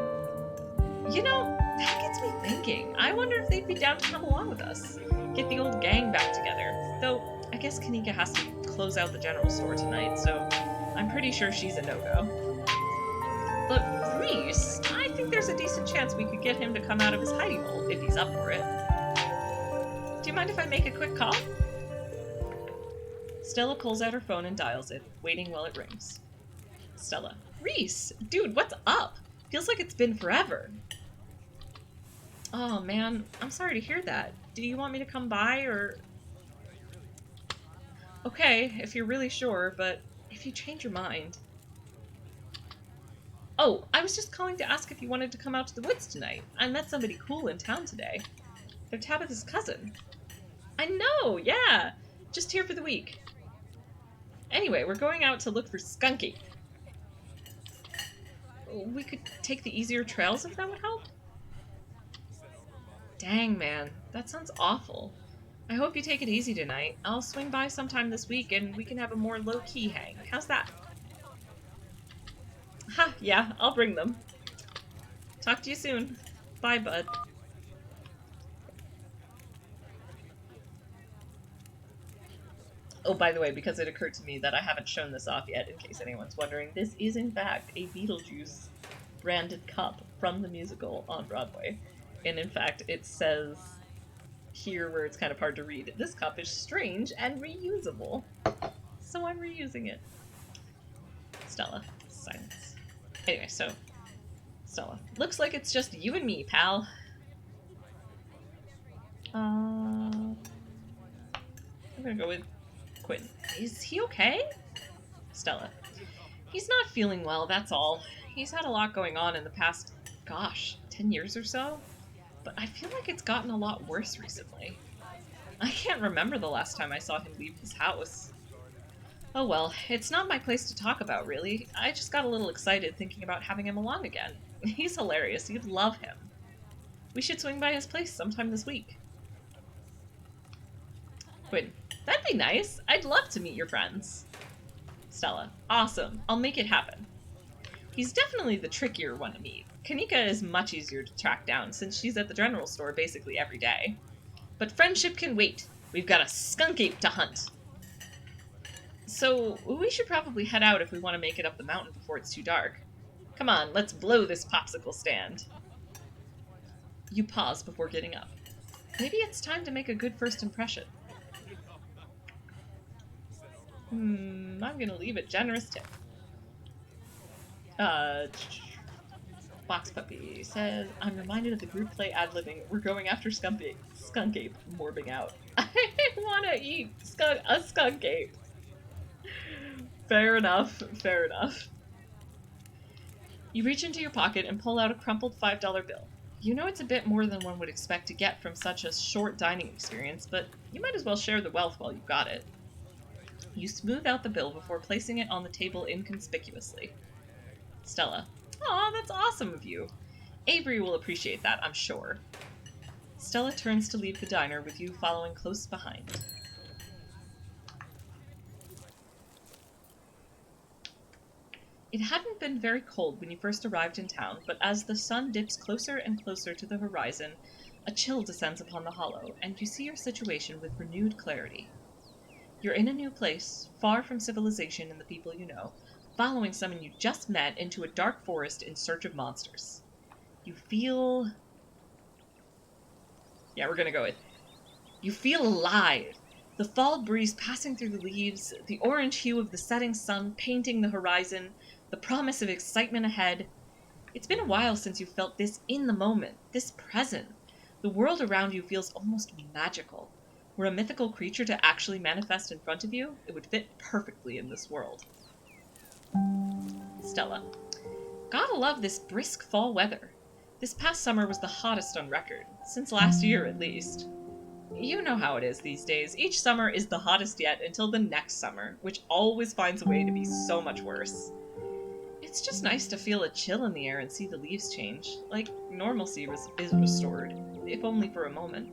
You know, that gets me thinking. I wonder if they'd be down to come along with us. Get the old gang back together. Though, I guess Kanika has to close out the general store tonight, so I'm pretty sure she's a no-go. But Reese, I think there's a decent chance we could get him to come out of his hidey hole if he's up for it. Do you mind if I make a quick call? Stella pulls out her phone and dials it, waiting while it rings. Stella. Reese! Dude, what's up? Feels like it's been forever. Oh man, I'm sorry to hear that. Do you want me to come by, or... Okay, if you're really sure, but if you change your mind... Oh, I was just calling to ask if you wanted to come out to the woods tonight. I met somebody cool in town today. They're Tabitha's cousin. I know, yeah! Just here for the week. Anyway, we're going out to look for Skunky. We could take the easier trails if that would help? Dang, man. That sounds awful. I hope you take it easy tonight. I'll swing by sometime this week and we can have a more low-key hang. How's that? Ha, yeah, I'll bring them. Talk to you soon. Bye, bud. Oh, by the way, because it occurred to me that I haven't shown this off yet, in case anyone's wondering, this is in fact a Beetlejuice branded cup from the musical on Broadway. And in fact, it says here where it's kind of hard to read, this cup is strange and reusable. So I'm reusing it. Stella. Silence. Anyway, so, Stella. Looks like it's just you and me, pal. I'm gonna go with Quinn. Is he okay? Stella. He's not feeling well, that's all. He's had a lot going on in the past, gosh, 10 years or so? But I feel like it's gotten a lot worse recently. I can't remember the last time I saw him leave his house. Oh well, it's not my place to talk about, really. I just got a little excited thinking about having him along again. He's hilarious, you'd love him. We should swing by his place sometime this week. Quinn. That'd be nice. I'd love to meet your friends. Stella. Awesome. I'll make it happen. He's definitely the trickier one to meet. Kanika is much easier to track down since she's at the general store basically every day. But friendship can wait. We've got a skunk ape to hunt. So we should probably head out if we want to make it up the mountain before it's too dark. Come on, let's blow this popsicle stand. You pause before getting up. Maybe it's time to make a good first impression. I'm gonna leave a generous tip. Box Puppy says, I'm reminded of the group play ad-libbing. We're going after skunk ape, morbing out. I wanna eat a skunk ape. Fair enough, fair enough. You reach into your pocket and pull out a crumpled $5 bill. You know it's a bit more than one would expect to get from such a short dining experience, but you might as well share the wealth while you've got it. You smooth out the bill before placing it on the table inconspicuously. Stella. Aw, that's awesome of you. Avery will appreciate that, I'm sure. Stella turns to leave the diner with you following close behind. It hadn't been very cold when you first arrived in town, but as the sun dips closer and closer to the horizon, a chill descends upon the hollow, and you see your situation with renewed clarity. You're in a new place, far from civilization and the people you know, following someone you just met into a dark forest in search of monsters. You feel Yeah, we're gonna go with, you feel alive. The fall breeze passing through the leaves, the orange hue of the setting sun painting the horizon, the promise of excitement ahead. It's been a while since you felt this in the moment, this present. The world around you feels almost magical. Were a mythical creature to actually manifest in front of you, it would fit perfectly in this world. Stella. Gotta love this brisk fall weather. This past summer was the hottest on record, since last year at least. You know how it is these days. Each summer is the hottest yet until the next summer, which always finds a way to be so much worse. It's just nice to feel a chill in the air and see the leaves change, like normalcy is restored, if only for a moment.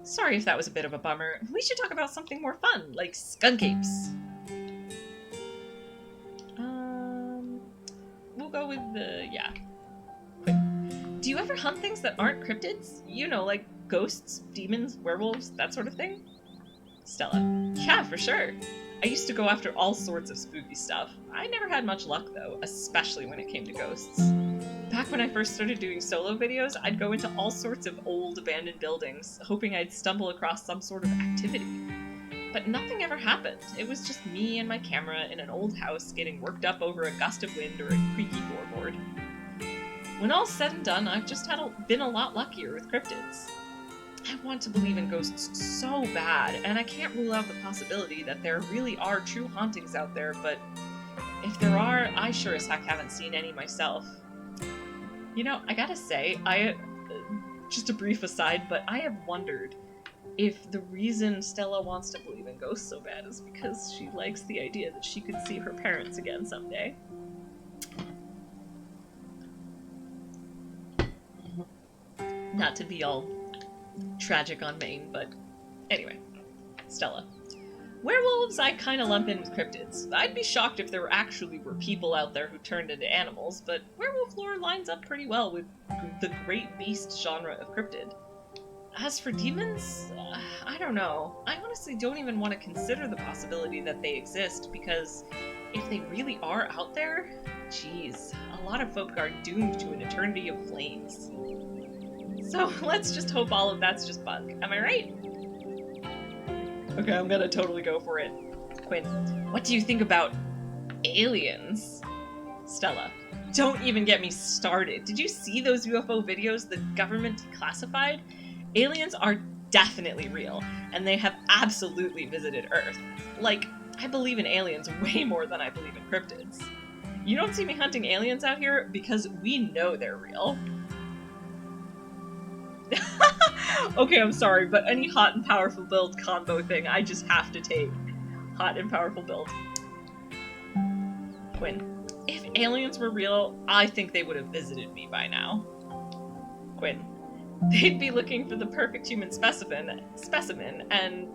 Sorry if that was a bit of a bummer. We should talk about something more fun, like skunk apes. We'll go with the, yeah. Quick. Do you ever hunt things that aren't cryptids? You know, like ghosts, demons, werewolves, that sort of thing? Stella. Yeah, for sure. I used to go after all sorts of spooky stuff. I never had much luck though, especially when it came to ghosts. Back when I first started doing solo videos, I'd go into all sorts of old abandoned buildings, hoping I'd stumble across some sort of activity. But nothing ever happened. It was just me and my camera in an old house getting worked up over a gust of wind or a creaky floorboard. When all's said and done, I've just been a lot luckier with cryptids. I want to believe in ghosts so bad, and I can't rule out the possibility that there really are true hauntings out there, but if there are, I sure as heck haven't seen any myself. You know, I gotta say, just a brief aside, but I have wondered if the reason Stella wants to believe in ghosts so bad is because she likes the idea that she could see her parents again someday. Not to be all tragic on Maine, but anyway. Stella. Werewolves I kinda lump in with cryptids. I'd be shocked if there actually were people out there who turned into animals, but werewolf lore lines up pretty well with the great beast genre of cryptid. As for demons, I don't know. I honestly don't even want to consider the possibility that they exist, because if they really are out there, geez, a lot of folk are doomed to an eternity of flames. So let's just hope all of that's just bunk. Am I right? Okay, I'm gonna totally go for it. Quinn, what do you think about aliens? Stella, don't even get me started. Did you see those UFO videos the government declassified? Aliens are definitely real, and they have absolutely visited Earth. Like, I believe in aliens way more than I believe in cryptids. You don't see me hunting aliens out here because we know they're real. Okay, I'm sorry, but any hot and powerful build combo thing, I just have to take. Hot and powerful build. Quinn, if aliens were real, I think they would have visited me by now. Quinn, they'd be looking for the perfect human specimen, and...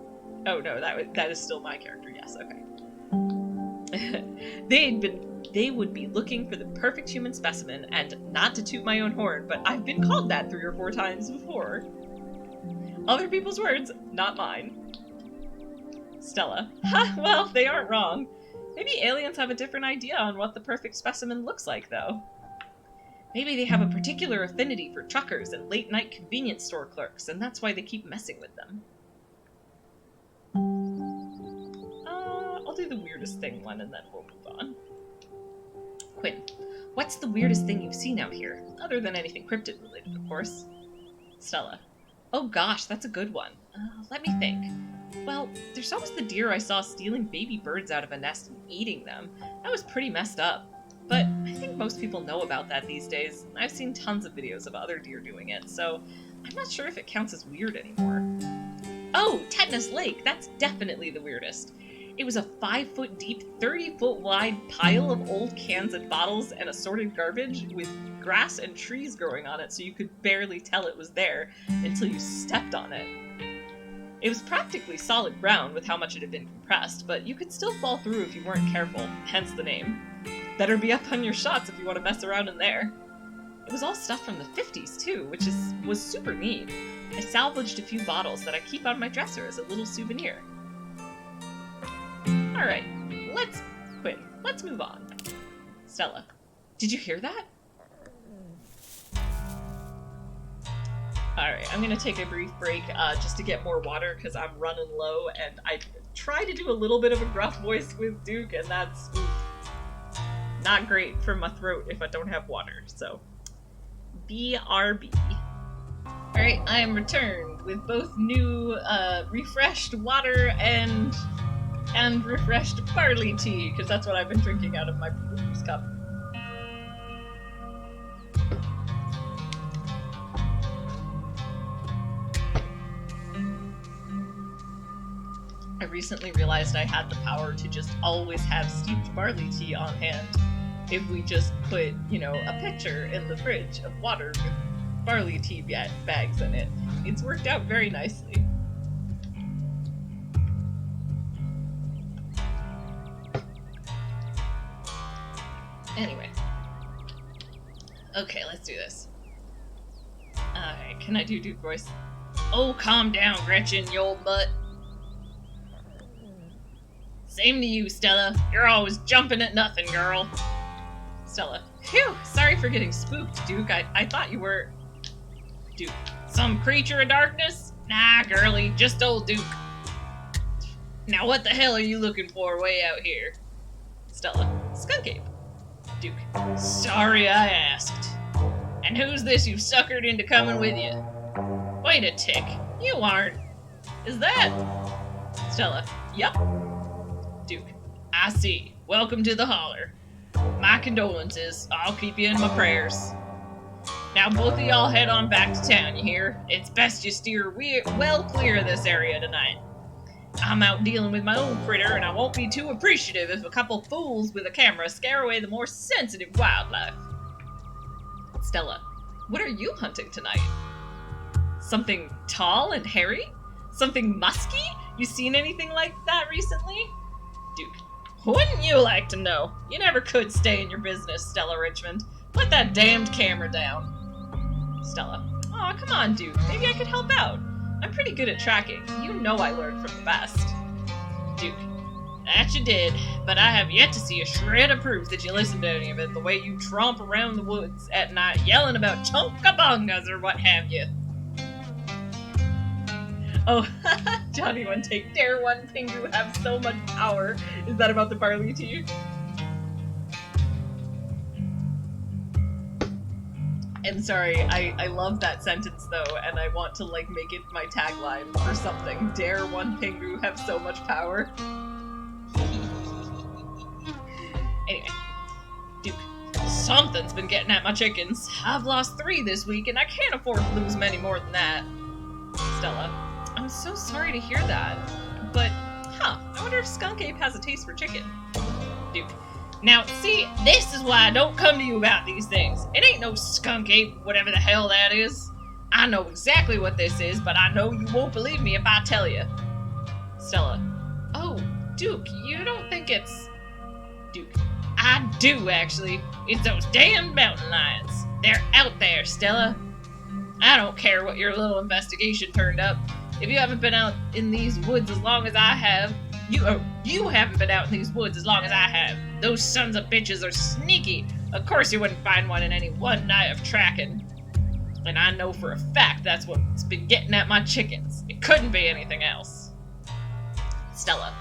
Oh no, that is still my character, yes, okay. They would be looking for the perfect human specimen, and not to toot my own horn, but I've been called that 3 or 4 times before. Other people's words, not mine. Stella. Ha, well, they aren't wrong. Maybe aliens have a different idea on what the perfect specimen looks like, though. Maybe they have a particular affinity for truckers and late-night convenience store clerks, and that's why they keep messing with them. I'll do the weirdest thing one, and then we'll move on. Quinn, what's the weirdest thing you've seen out here? Other than anything cryptid-related, of course. Stella. Oh gosh, that's a good one. Let me think. Well, there's always the deer I saw stealing baby birds out of a nest and eating them. That was pretty messed up. But I think most people know about that these days. I've seen tons of videos of other deer doing it, so I'm not sure if it counts as weird anymore. Oh, Tetanus Lake! That's definitely the weirdest. It was a 5-foot deep, 30-foot wide pile of old cans and bottles and assorted garbage with grass and trees growing on it, so you could barely tell it was there until you stepped on it. It was practically solid ground with how much it had been compressed, but you could still fall through if you weren't careful, hence the name. Better be up on your shots if you want to mess around in there. It was all stuff from the 50s too, which was super neat. I salvaged a few bottles that I keep on my dresser as a little souvenir. Alright, let's move on. Stella, did you hear that? Alright, I'm gonna take a brief break just to get more water because I'm running low, and I try to do a little bit of a gruff voice with Duke, and that's not great for my throat if I don't have water, so BRB. Alright, I am returned with both new refreshed water and refreshed barley tea, because that's what I've been drinking out of my previous cup. I recently realized I had the power to just always have steeped barley tea on hand if we just put, you know, a pitcher in the fridge of water with barley tea bags in it. It's worked out very nicely. Anyway. Okay, let's do this. Alright, can I do Duke voice? Oh, calm down, Gretchen, you old butt. Same to you, Stella. You're always jumping at nothing, girl. Stella. Phew, sorry for getting spooked, Duke. I thought you were... Duke. Some creature of darkness? Nah, girly, just old Duke. Now what the hell are you looking for way out here? Stella. Skunk ape. Duke. Sorry I asked. And who's this you've suckered into coming with you? Wait a tick. You aren't. Is that... Stella. Yup. Duke. I see. Welcome to the holler. My condolences. I'll keep you in my prayers. Now both of y'all head on back to town, you hear? It's best you steer well clear of this area tonight. I'm out dealing with my own critter, and I won't be too appreciative if a couple fools with a camera scare away the more sensitive wildlife. Stella. What are you hunting tonight? Something tall and hairy? Something musky? You seen anything like that recently? Duke. Wouldn't you like to know? You never could stay in your business, Stella Richmond. Put that damned camera down. Stella. Aw, come on, Duke. Maybe I could help out. I'm pretty good at tracking. You know I learned from the best. Duke. That you did, but I have yet to see a shred of proof that you listened to any of it the way you tromp around the woods at night yelling about chunkabungas or what have you. Oh, Johnny One Take, dare one Pingu have so much power. Is that about the barley tea? And sorry, I love that sentence though, and I want to like make it my tagline for something. Dare one Pingu have so much power. Anyway, Duke. Something's been getting at my chickens. I've lost 3 this week, and I can't afford to lose many more than that. Stella. I'm so sorry to hear that. But, I wonder if Skunk Ape has a taste for chicken. Duke. Now, see, this is why I don't come to you about these things. It ain't no Skunk Ape, whatever the hell that is. I know exactly what this is, but I know you won't believe me if I tell you. Stella. Oh, Duke, you don't think it's... Duke. I do, actually. It's those damn mountain lions. They're out there, Stella. I don't care what your little investigation turned up. If you haven't been out in these woods as long as I have, you haven't been out in these woods as long as I have. Those sons of bitches are sneaky. Of course you wouldn't find one in any one night of tracking. And I know for a fact that's what's been getting at my chickens. It couldn't be anything else. Stella.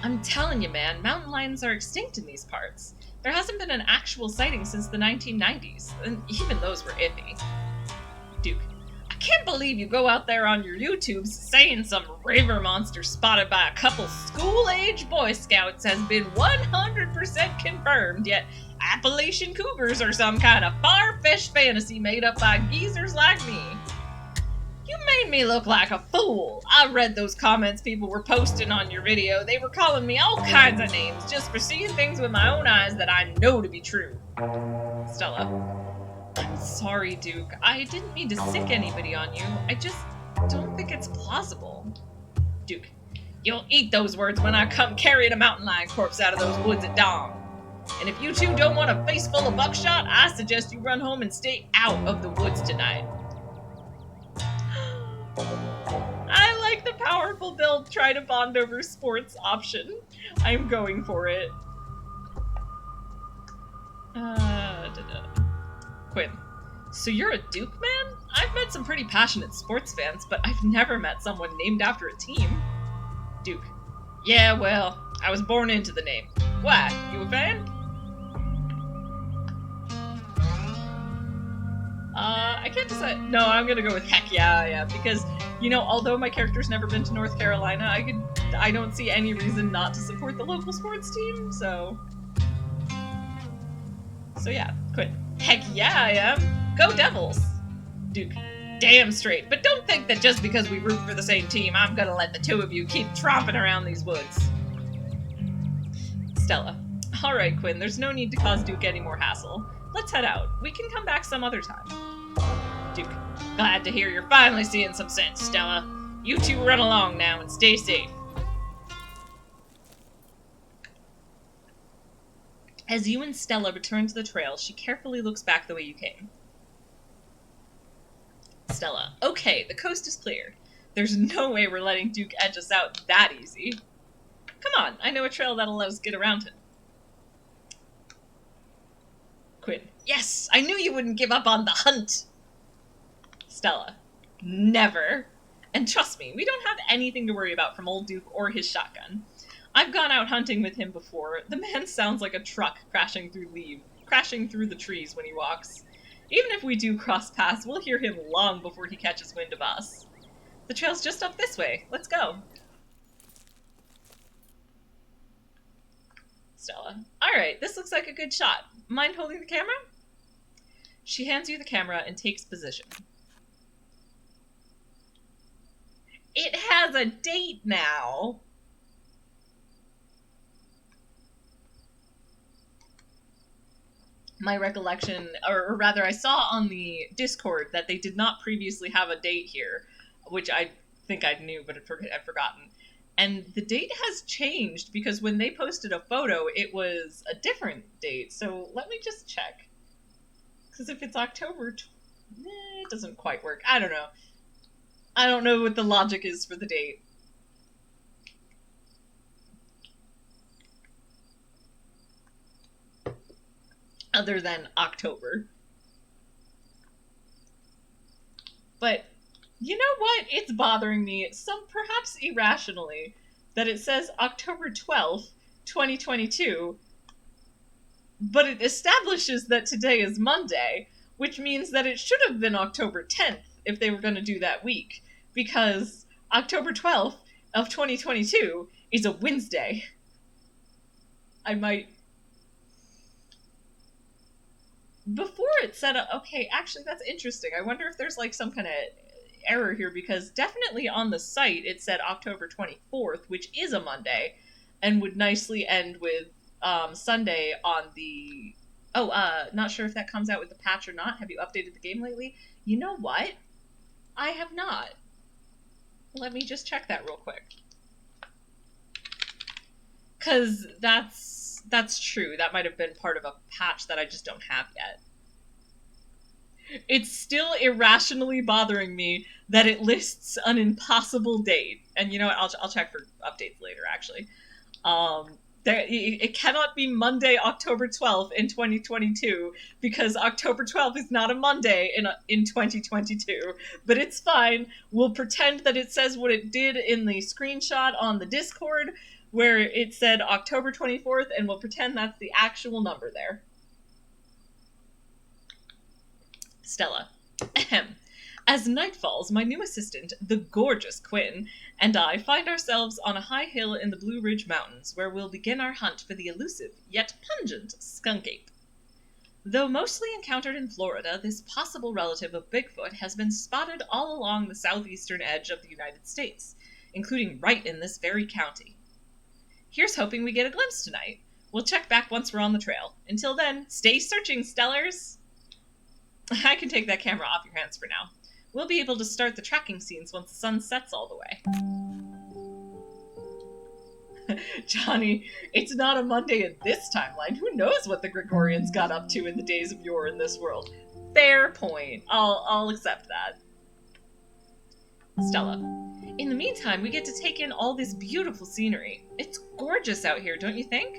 I'm telling you, man, mountain lions are extinct in these parts. There hasn't been an actual sighting since the 1990s, and even those were iffy. Duke. I can't believe you go out there on your YouTubes saying some river monster spotted by a couple school-age Boy Scouts has been 100% confirmed, yet Appalachian cougars are some kind of far-fetched fantasy made up by geezers like me. You made me look like a fool. I read those comments people were posting on your video. They were calling me all kinds of names just for seeing things with my own eyes that I know to be true. Stella. I'm sorry, Duke. I didn't mean to sick anybody on you. I just don't think it's plausible. Duke. You'll eat those words when I come carrying a mountain lion corpse out of those woods at dawn. And if you two don't want a face full of buckshot, I suggest you run home and stay out of the woods tonight. I like the powerful build try to bond over sports option. I'm going for it. Quinn. So you're a Duke man? I've met some pretty passionate sports fans, but I've never met someone named after a team. Duke. Yeah, well, I was born into the name. Why, you a fan? I can't decide. No, I'm gonna go with heck yeah, because, you know, although my character's never been to North Carolina, I don't see any reason not to support the local sports team, so yeah, quit. Heck yeah, I am. Go Devils! Duke. Damn straight, but don't think that just because we root for the same team, I'm gonna let the two of you keep tromping around these woods. Stella. Alright, Quinn, there's no need to cause Duke any more hassle. Let's head out. We can come back some other time. Duke. Glad to hear you're finally seeing some sense, Stella. You two run along now and stay safe. As you and Stella return to the trail, she carefully looks back the way you came. Stella. Okay, the coast is clear. There's no way we're letting Duke edge us out that easy. Come on, I know a trail that'll let us get around him. Quinn. Yes, I knew you wouldn't give up on the hunt. Stella. Never. And trust me, we don't have anything to worry about from old Duke or his shotgun. I've gone out hunting with him before. The man sounds like a truck crashing through the trees when he walks. Even if we do cross paths, we'll hear him long before he catches wind of us. The trail's just up this way. Let's go. Stella. Alright, this looks like a good shot. Mind holding the camera? She hands you the camera and takes position. It has a date now! My recollection, or rather I saw on the Discord that they did not previously have a date here, which I think I knew, but I'd forgotten. And the date has changed, because when they posted a photo, it was a different date. So let me just check. Because if it's October, it doesn't quite work. I don't know. I don't know what the logic is for the date. Other than October. But you know what? It's bothering me, some perhaps irrationally, that it says October 12th, 2022, but it establishes that today is Monday, which means that it should have been October 10th if they were going to do that week, because October 12th of 2022 is a Wednesday. I might... Before it said, okay, actually that's interesting. I wonder if there's like some kind of error here, because definitely on the site it said October 24th, which is a Monday, and would nicely end with Sunday on the... not sure if that comes out with the patch or not. Have you updated the game lately? You know what? I have not. Let me just check that real quick. Because that's true. That might have been part of a patch that I just don't have yet. It's still irrationally bothering me that it lists an impossible date. And you know what? I'll check for updates later, actually. It cannot be Monday, October 12th in 2022, because October 12th is not a Monday in 2022. But it's fine. We'll pretend that it says what it did in the screenshot on the Discord, where it said October 24th, and we'll pretend that's the actual number there. Stella. Ahem. As night falls, my new assistant, the gorgeous Quinn, and I find ourselves on a high hill in the Blue Ridge Mountains, where we'll begin our hunt for the elusive, yet pungent, skunk ape. Though mostly encountered in Florida, this possible relative of Bigfoot has been spotted all along the southeastern edge of the United States, including right in this very county. Here's hoping we get a glimpse tonight. We'll check back once we're on the trail. Until then, stay searching, Stellars! I can take that camera off your hands for now. We'll be able to start the tracking scenes once the sun sets all the way. Johnny, it's not a Monday in this timeline. Who knows what the Gregorians got up to in the days of yore in this world? Fair point. I'll accept that. Stella. In the meantime, we get to take in all this beautiful scenery. It's gorgeous out here, don't you think?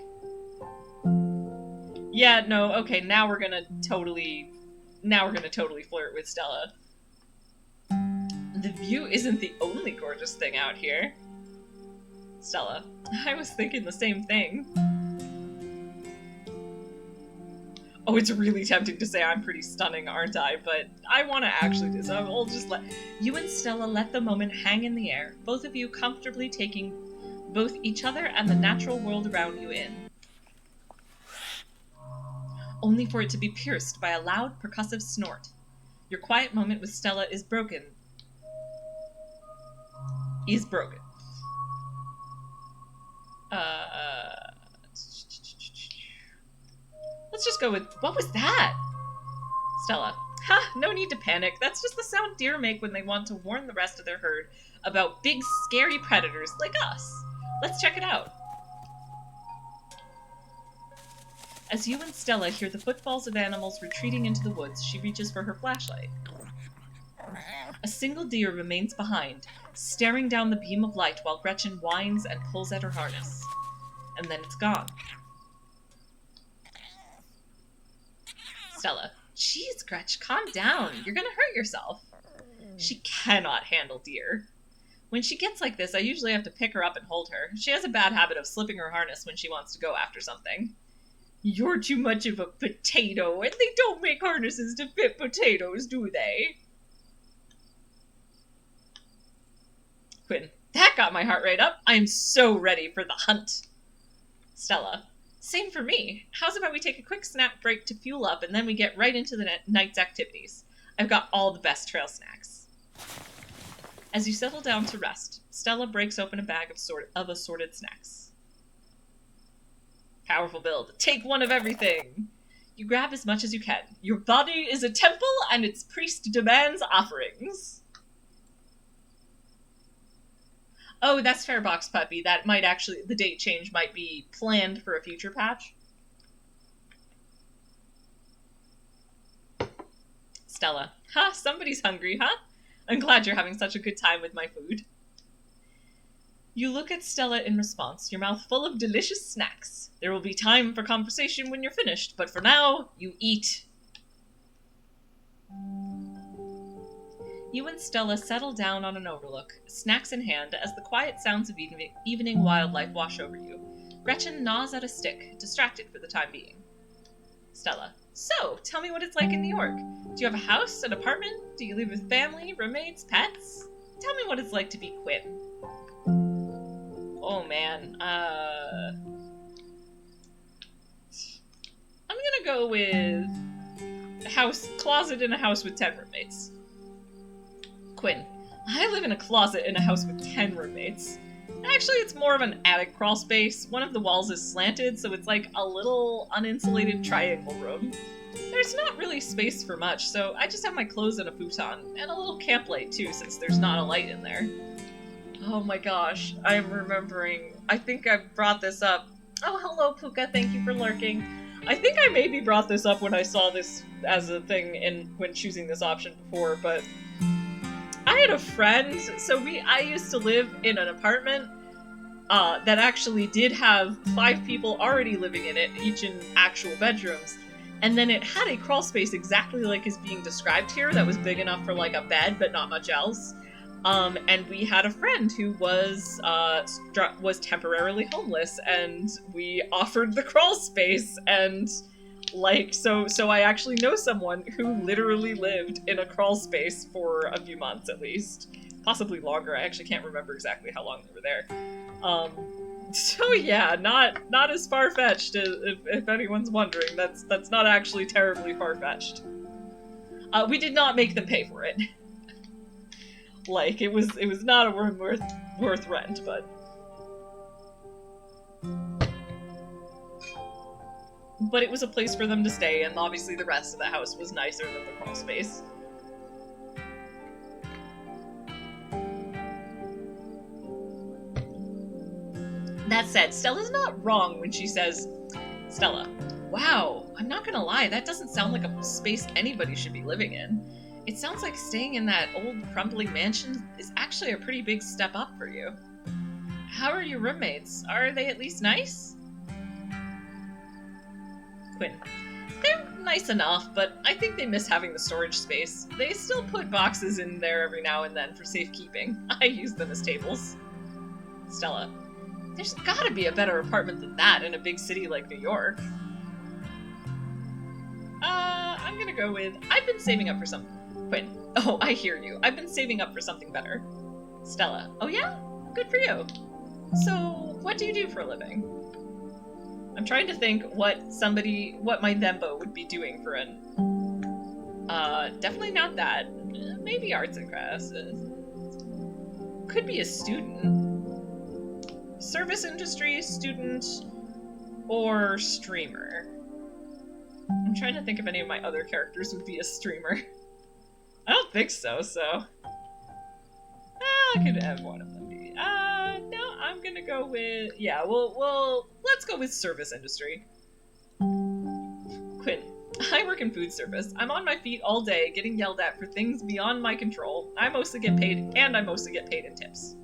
Yeah, no, okay, now we're gonna totally flirt with Stella. The view isn't the only gorgeous thing out here. Stella, I was thinking the same thing. Oh, it's really tempting to say I'm pretty stunning, aren't I? But I want to actually do so. I'll just let you and Stella let the moment hang in the air, both of you comfortably taking both each other and the natural world around you in. Only for it to be pierced by a loud, percussive snort. Your quiet moment with Stella is broken. Let's just go with, what was that? Stella, ha, no need to panic. That's just the sound deer make when they want to warn the rest of their herd about big, scary predators like us. Let's check it out. As you and Stella hear the footfalls of animals retreating into the woods, she reaches for her flashlight. A single deer remains behind, staring down the beam of light while Gretchen whines and pulls at her harness. And then it's gone. Stella, jeez, Gretch, calm down. You're gonna hurt yourself. She cannot handle deer. When she gets like this, I usually have to pick her up and hold her. She has a bad habit of slipping her harness when she wants to go after something. You're too much of a potato, and they don't make harnesses to fit potatoes, do they? Quinn, that got my heart rate up. I'm so ready for the hunt. Stella, same for me. How's about we take a quick snack break to fuel up, and then we get right into the night's activities. I've got all the best trail snacks. As you settle down to rest, Stella breaks open a bag of assorted snacks. Powerful build. Take one of everything. You grab as much as you can. Your body is a temple, and its priest demands offerings. Oh, that's fair, Box Puppy. That might actually, the date change might be planned for a future patch. Stella. Ha, somebody's hungry, huh? I'm glad you're having such a good time with my food. You look at Stella in response, your mouth full of delicious snacks. There will be time for conversation when you're finished, but for now, you eat. You and Stella settle down on an overlook, snacks in hand, as the quiet sounds of evening wildlife wash over you. Gretchen gnaws at a stick, distracted for the time being. Stella. So, tell me what it's like in New York. Do you have a house, an apartment? Do you live with family, roommates, pets? Tell me what it's like to be Quinn. Oh man, I'm gonna go with a closet in a house with 10 roommates. Quinn, I live in a closet in a house with 10 roommates. Actually, it's more of an attic crawl space. One of the walls is slanted, so it's like a little uninsulated triangle room. There's not really space for much, so I just have my clothes and a futon, and a little camp light too, since there's not a light in there. Oh my gosh, I'm remembering. I think I brought this up. Oh, hello, Puka. Thank you for lurking. I think I maybe brought this up when I saw this as a thing when choosing this option before, but I had a friend. So I used to live in an apartment that actually did have 5 people already living in it, each in actual bedrooms. And then it had a crawl space exactly like is being described here that was big enough for like a bed, but not much else. And we had a friend who was temporarily homeless, and we offered the crawl space, and like, so I actually know someone who literally lived in a crawl space for a few months at least, possibly longer. I actually can't remember exactly how long they were there. So yeah, not as far-fetched if anyone's wondering. That's not actually terribly far-fetched. We did not make them pay for it. Like, it was not a room worth rent, but it was a place for them to stay, and obviously the rest of the house was nicer than the crawl space. That said, Stella's not wrong when she says, Stella, wow, I'm not gonna lie, that doesn't sound like a space anybody should be living in. It sounds like staying in that old crumbling mansion is actually a pretty big step up for you. How are your roommates? Are they at least nice? Quinn. They're nice enough, but I think they miss having the storage space. They still put boxes in there every now and then for safekeeping. I use them as tables. Stella. There's gotta be a better apartment than that in a big city like New York. I'm gonna go with, I've been saving up for something. Quinn. Oh, I hear you. I've been saving up for something better. Stella. Oh yeah? Good for you. So, what do you do for a living? I'm trying to think what my Thembo would be doing for an... definitely not that. Maybe arts and crafts. Could be a student. Service industry, student, or streamer. I'm trying to think if any of my other characters would be a streamer. I don't think so, I could have one of them be. No, I'm gonna go with... Yeah, well, let's go with service industry. Quinn. I work in food service. I'm on my feet all day, getting yelled at for things beyond my control. I mostly get paid in tips.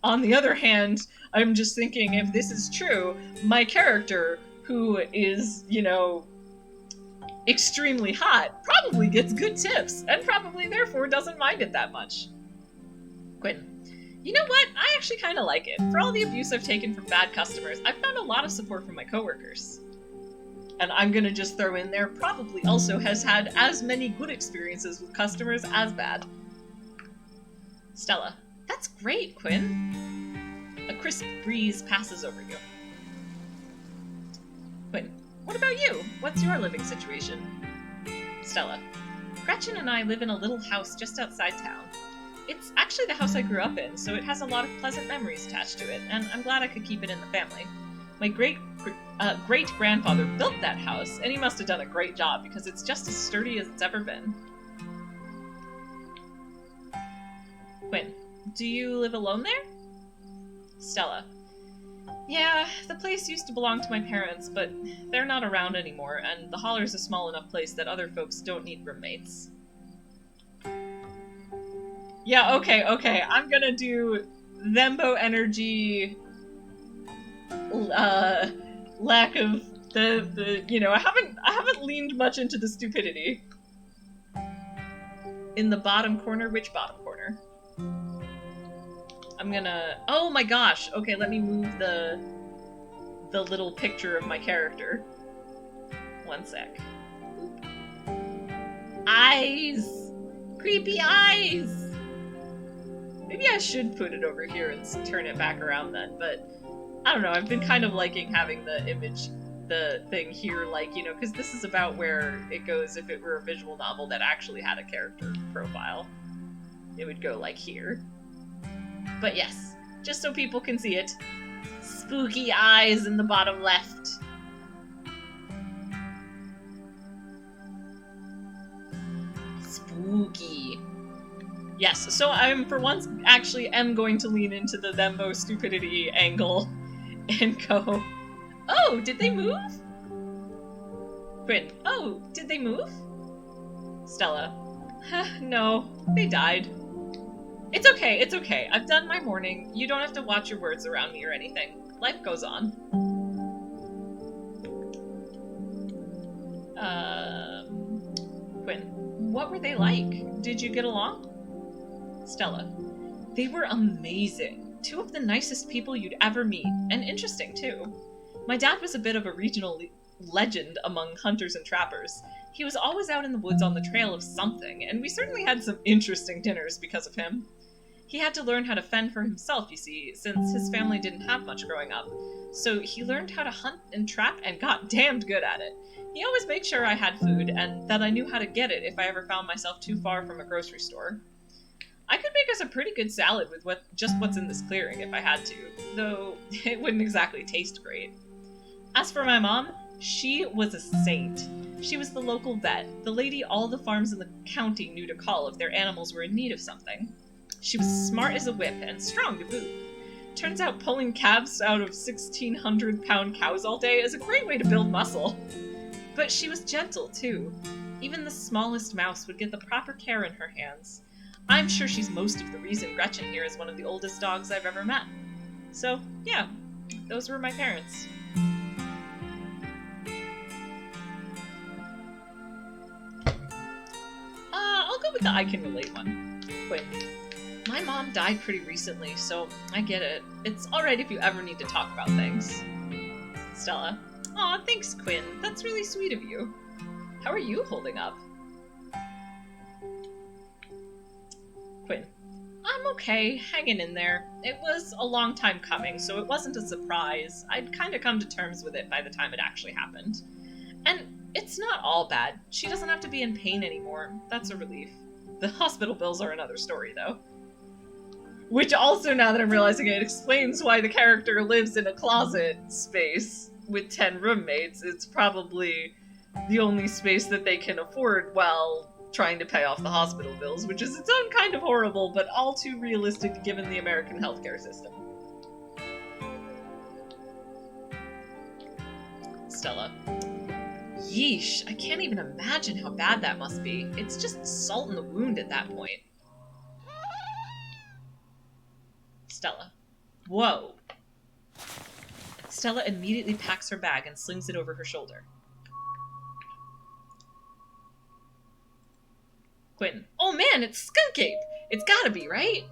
On the other hand, I'm just thinking, if this is true, my character, who is, you know, extremely hot, probably gets good tips, and probably therefore doesn't mind it that much. Quinn. You know what? I actually kind of like it. For all the abuse I've taken from bad customers, I've found a lot of support from my coworkers. And I'm gonna just throw in there, probably also has had as many good experiences with customers as bad. Stella. That's great, Quinn. A crisp breeze passes over you. Quinn. What about you? What's your living situation? Stella. Gretchen and I live in a little house just outside town. It's actually the house I grew up in, so it has a lot of pleasant memories attached to it, and I'm glad I could keep it in the family. My great-grandfather built that house, and he must have done a great job because it's just as sturdy as it's ever been. Quinn. Do you live alone there? Stella. Yeah, the place used to belong to my parents, but they're not around anymore, and the Holler's a small enough place that other folks don't need roommates. Yeah, okay, I'm gonna do Thembo energy, lack of the you know, I haven't leaned much into the stupidity. In the bottom corner, which bottom corner? I'm gonna... Oh my gosh! Okay, let me move the little picture of my character. One sec. Eyes! Creepy eyes! Maybe I should put it over here and turn it back around then, but I don't know, I've been kind of liking having the image, the thing here, like, you know, because this is about where it goes if it were a visual novel that actually had a character profile. It would go like here. But yes, just so people can see it. Spooky eyes in the bottom left. Spooky. Yes, so I'm, for once, actually am going to lean into the Thembo stupidity angle and go, oh, did they move? Quinn, oh, did they move? Stella, no, they died. It's okay, I've done my morning. You don't have to watch your words around me or anything. Life goes on. Quinn, what were they like? Did you get along? Stella, they were amazing. Two of the nicest people you'd ever meet, and interesting too. My dad was a bit of a regional legend among hunters and trappers. He was always out in the woods on the trail of something, and we certainly had some interesting dinners because of him. He had to learn how to fend for himself, you see, since his family didn't have much growing up. So he learned how to hunt and trap and got damned good at it. He always made sure I had food, and that I knew how to get it if I ever found myself too far from a grocery store. I could make us a pretty good salad with what's in this clearing if I had to, though it wouldn't exactly taste great. As for my mom, she was a saint. She was the local vet, the lady all the farms in the county knew to call if their animals were in need of something. She was smart as a whip and strong to boot. Turns out pulling calves out of 1,600-pound cows all day is a great way to build muscle. But she was gentle, too. Even the smallest mouse would get the proper care in her hands. I'm sure she's most of the reason Gretchen here is one of the oldest dogs I've ever met. So, yeah, those were my parents. with the I can relate one. Quinn. My mom died pretty recently, so I get it. It's alright if you ever need to talk about things. Stella. Aw, thanks, Quinn. That's really sweet of you. How are you holding up? Quinn. I'm okay, hanging in there. It was a long time coming, so it wasn't a surprise. I'd kind of come to terms with it by the time it actually happened. And it's not all bad. She doesn't have to be in pain anymore. That's a relief. The hospital bills are another story, though. Which also, now that I'm realizing it, explains why the character lives in a closet space with 10 roommates. It's probably the only space that they can afford while trying to pay off the hospital bills, which is its own kind of horrible, but all too realistic given the American healthcare system. Stella. Yeesh, I can't even imagine how bad that must be. It's just salt in the wound at that point. Stella. Whoa. Stella immediately packs her bag and slings it over her shoulder. Quinn. Oh man, it's Skunk Ape! It's gotta be, right?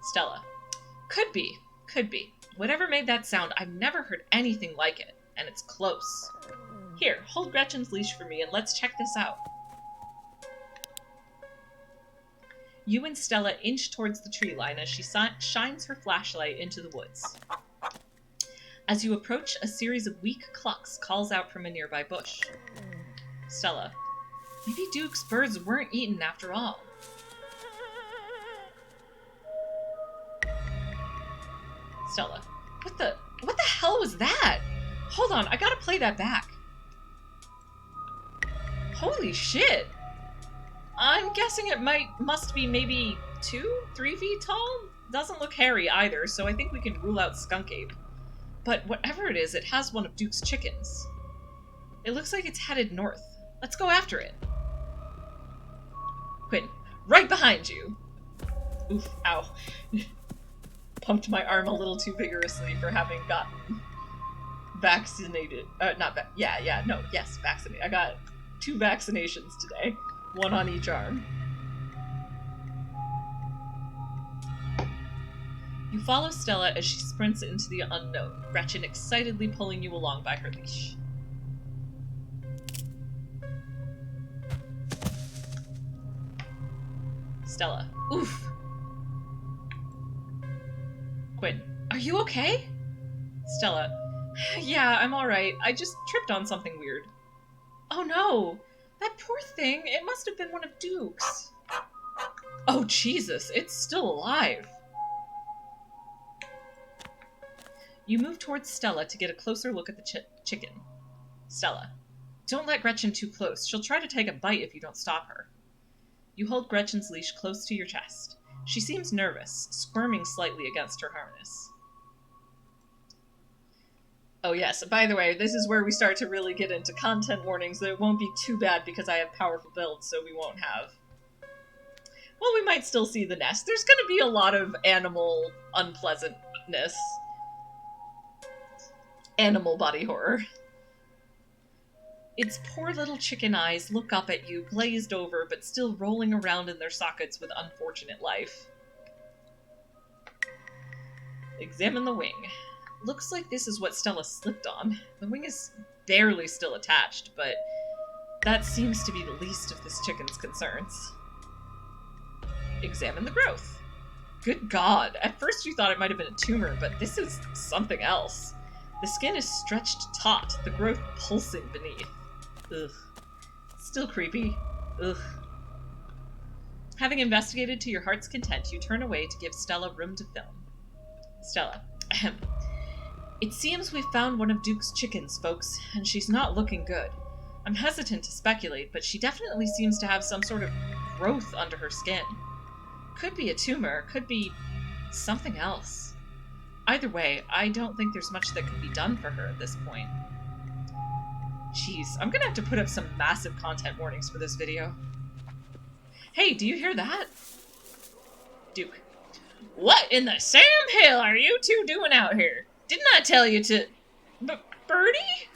Stella. Could be. Could be. Whatever made that sound, I've never heard anything like it. And it's close. Here, hold Gretchen's leash for me and let's check this out. You and Stella inch towards the tree line as she shines her flashlight into the woods. As you approach, a series of weak clucks calls out from a nearby bush. Stella. Maybe Duke's birds weren't eaten after all. Stella. What the hell was that? Hold on, I gotta play that back. Holy shit! I'm guessing it must be maybe 2-3 feet tall? Doesn't look hairy either, so I think we can rule out Skunk Ape. But whatever it is, it has one of Duke's chickens. It looks like it's headed north. Let's go after it. Quinn, right behind you! Oof, ow. Pumped my arm a little too vigorously for having gotten vaccinated. Vaccinated. I got 2 vaccinations today. 1 on each arm. You follow Stella as she sprints into the unknown, Gretchen excitedly pulling you along by her leash. Stella. Oof. Quinn. Are you okay? Stella. Yeah, I'm alright. I just tripped on something weird. Oh no! That poor thing! It must have been one of Duke's. Oh Jesus, it's still alive! You move towards Stella to get a closer look at the chicken. Stella. Don't let Gretchen too close. She'll try to take a bite if you don't stop her. You hold Gretchen's leash close to your chest. She seems nervous, squirming slightly against her harness. Oh yes, by the way, this is where we start to really get into content warnings that it won't be too bad because I have powerful builds, so we won't have... Well, we might still see the nest. There's gonna be a lot of animal unpleasantness. Animal body horror. Its poor little chicken eyes look up at you, glazed over, but still rolling around in their sockets with unfortunate life. Examine the wing. Looks like this is what Stella slipped on. The wing is barely still attached, but that seems to be the least of this chicken's concerns. Examine the growth. Good God, at first you thought it might have been a tumor, but this is something else. The skin is stretched taut, the growth pulsing beneath. Ugh. Still creepy. Ugh. Having investigated to your heart's content, you turn away to give Stella room to film. Stella. Ahem. It seems we've found one of Duke's chickens, folks, and she's not looking good. I'm hesitant to speculate, but she definitely seems to have some sort of growth under her skin. Could be a tumor, could be something else. Either way, I don't think there's much that can be done for her at this point. Jeez, I'm gonna have to put up some massive content warnings for this video. Hey, do you hear that? Duke. What in the Sam Hill are you two doing out here? Didn't I tell you to... Birdie?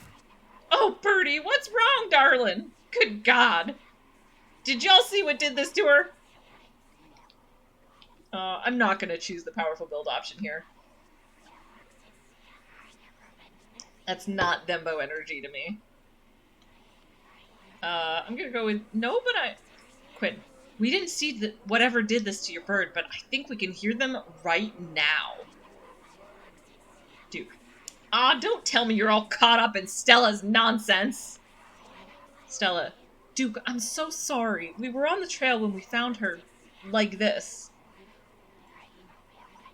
Oh, Birdie, what's wrong, darling? Good God. Did y'all see what did this to her? I'm not gonna choose the powerful build option here. That's not Thembo energy to me. I'm gonna go with... No, but Quinn, we didn't see whatever did this to your bird, but I think we can hear them right now. Duke. Don't tell me you're all caught up in Stella's nonsense. Stella. Duke, I'm so sorry. We were on the trail when we found her like this.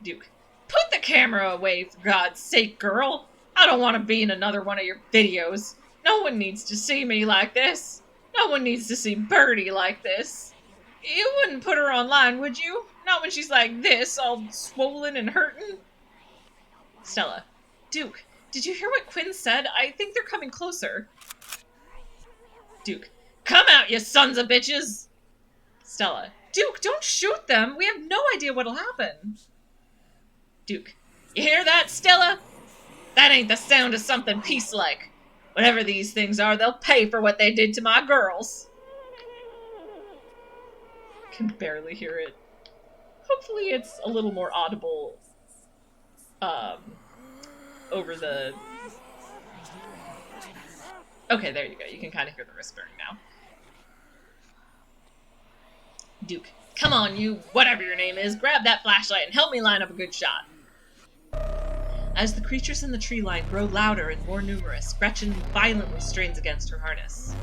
Duke. Put the camera away, for God's sake, girl. I don't want to be in another one of your videos. No one needs to see me like this. No one needs to see Birdie like this. You wouldn't put her online, would you? Not when she's like this, all swollen and hurting. Stella. Duke, did you hear what Quinn said? I think they're coming closer. Duke. Come out, you sons of bitches! Stella. Duke, don't shoot them! We have no idea what'll happen. Duke. You hear that, Stella? That ain't the sound of something peace-like. Whatever these things are, they'll pay for what they did to my girls. Can barely hear it. Hopefully it's a little more audible, over the... Okay, there you go. You can kind of hear the whispering now. Duke. Come on, you, whatever your name is, grab that flashlight and help me line up a good shot. As the creatures in the tree line grow louder and more numerous, Gretchen violently strains against her harness.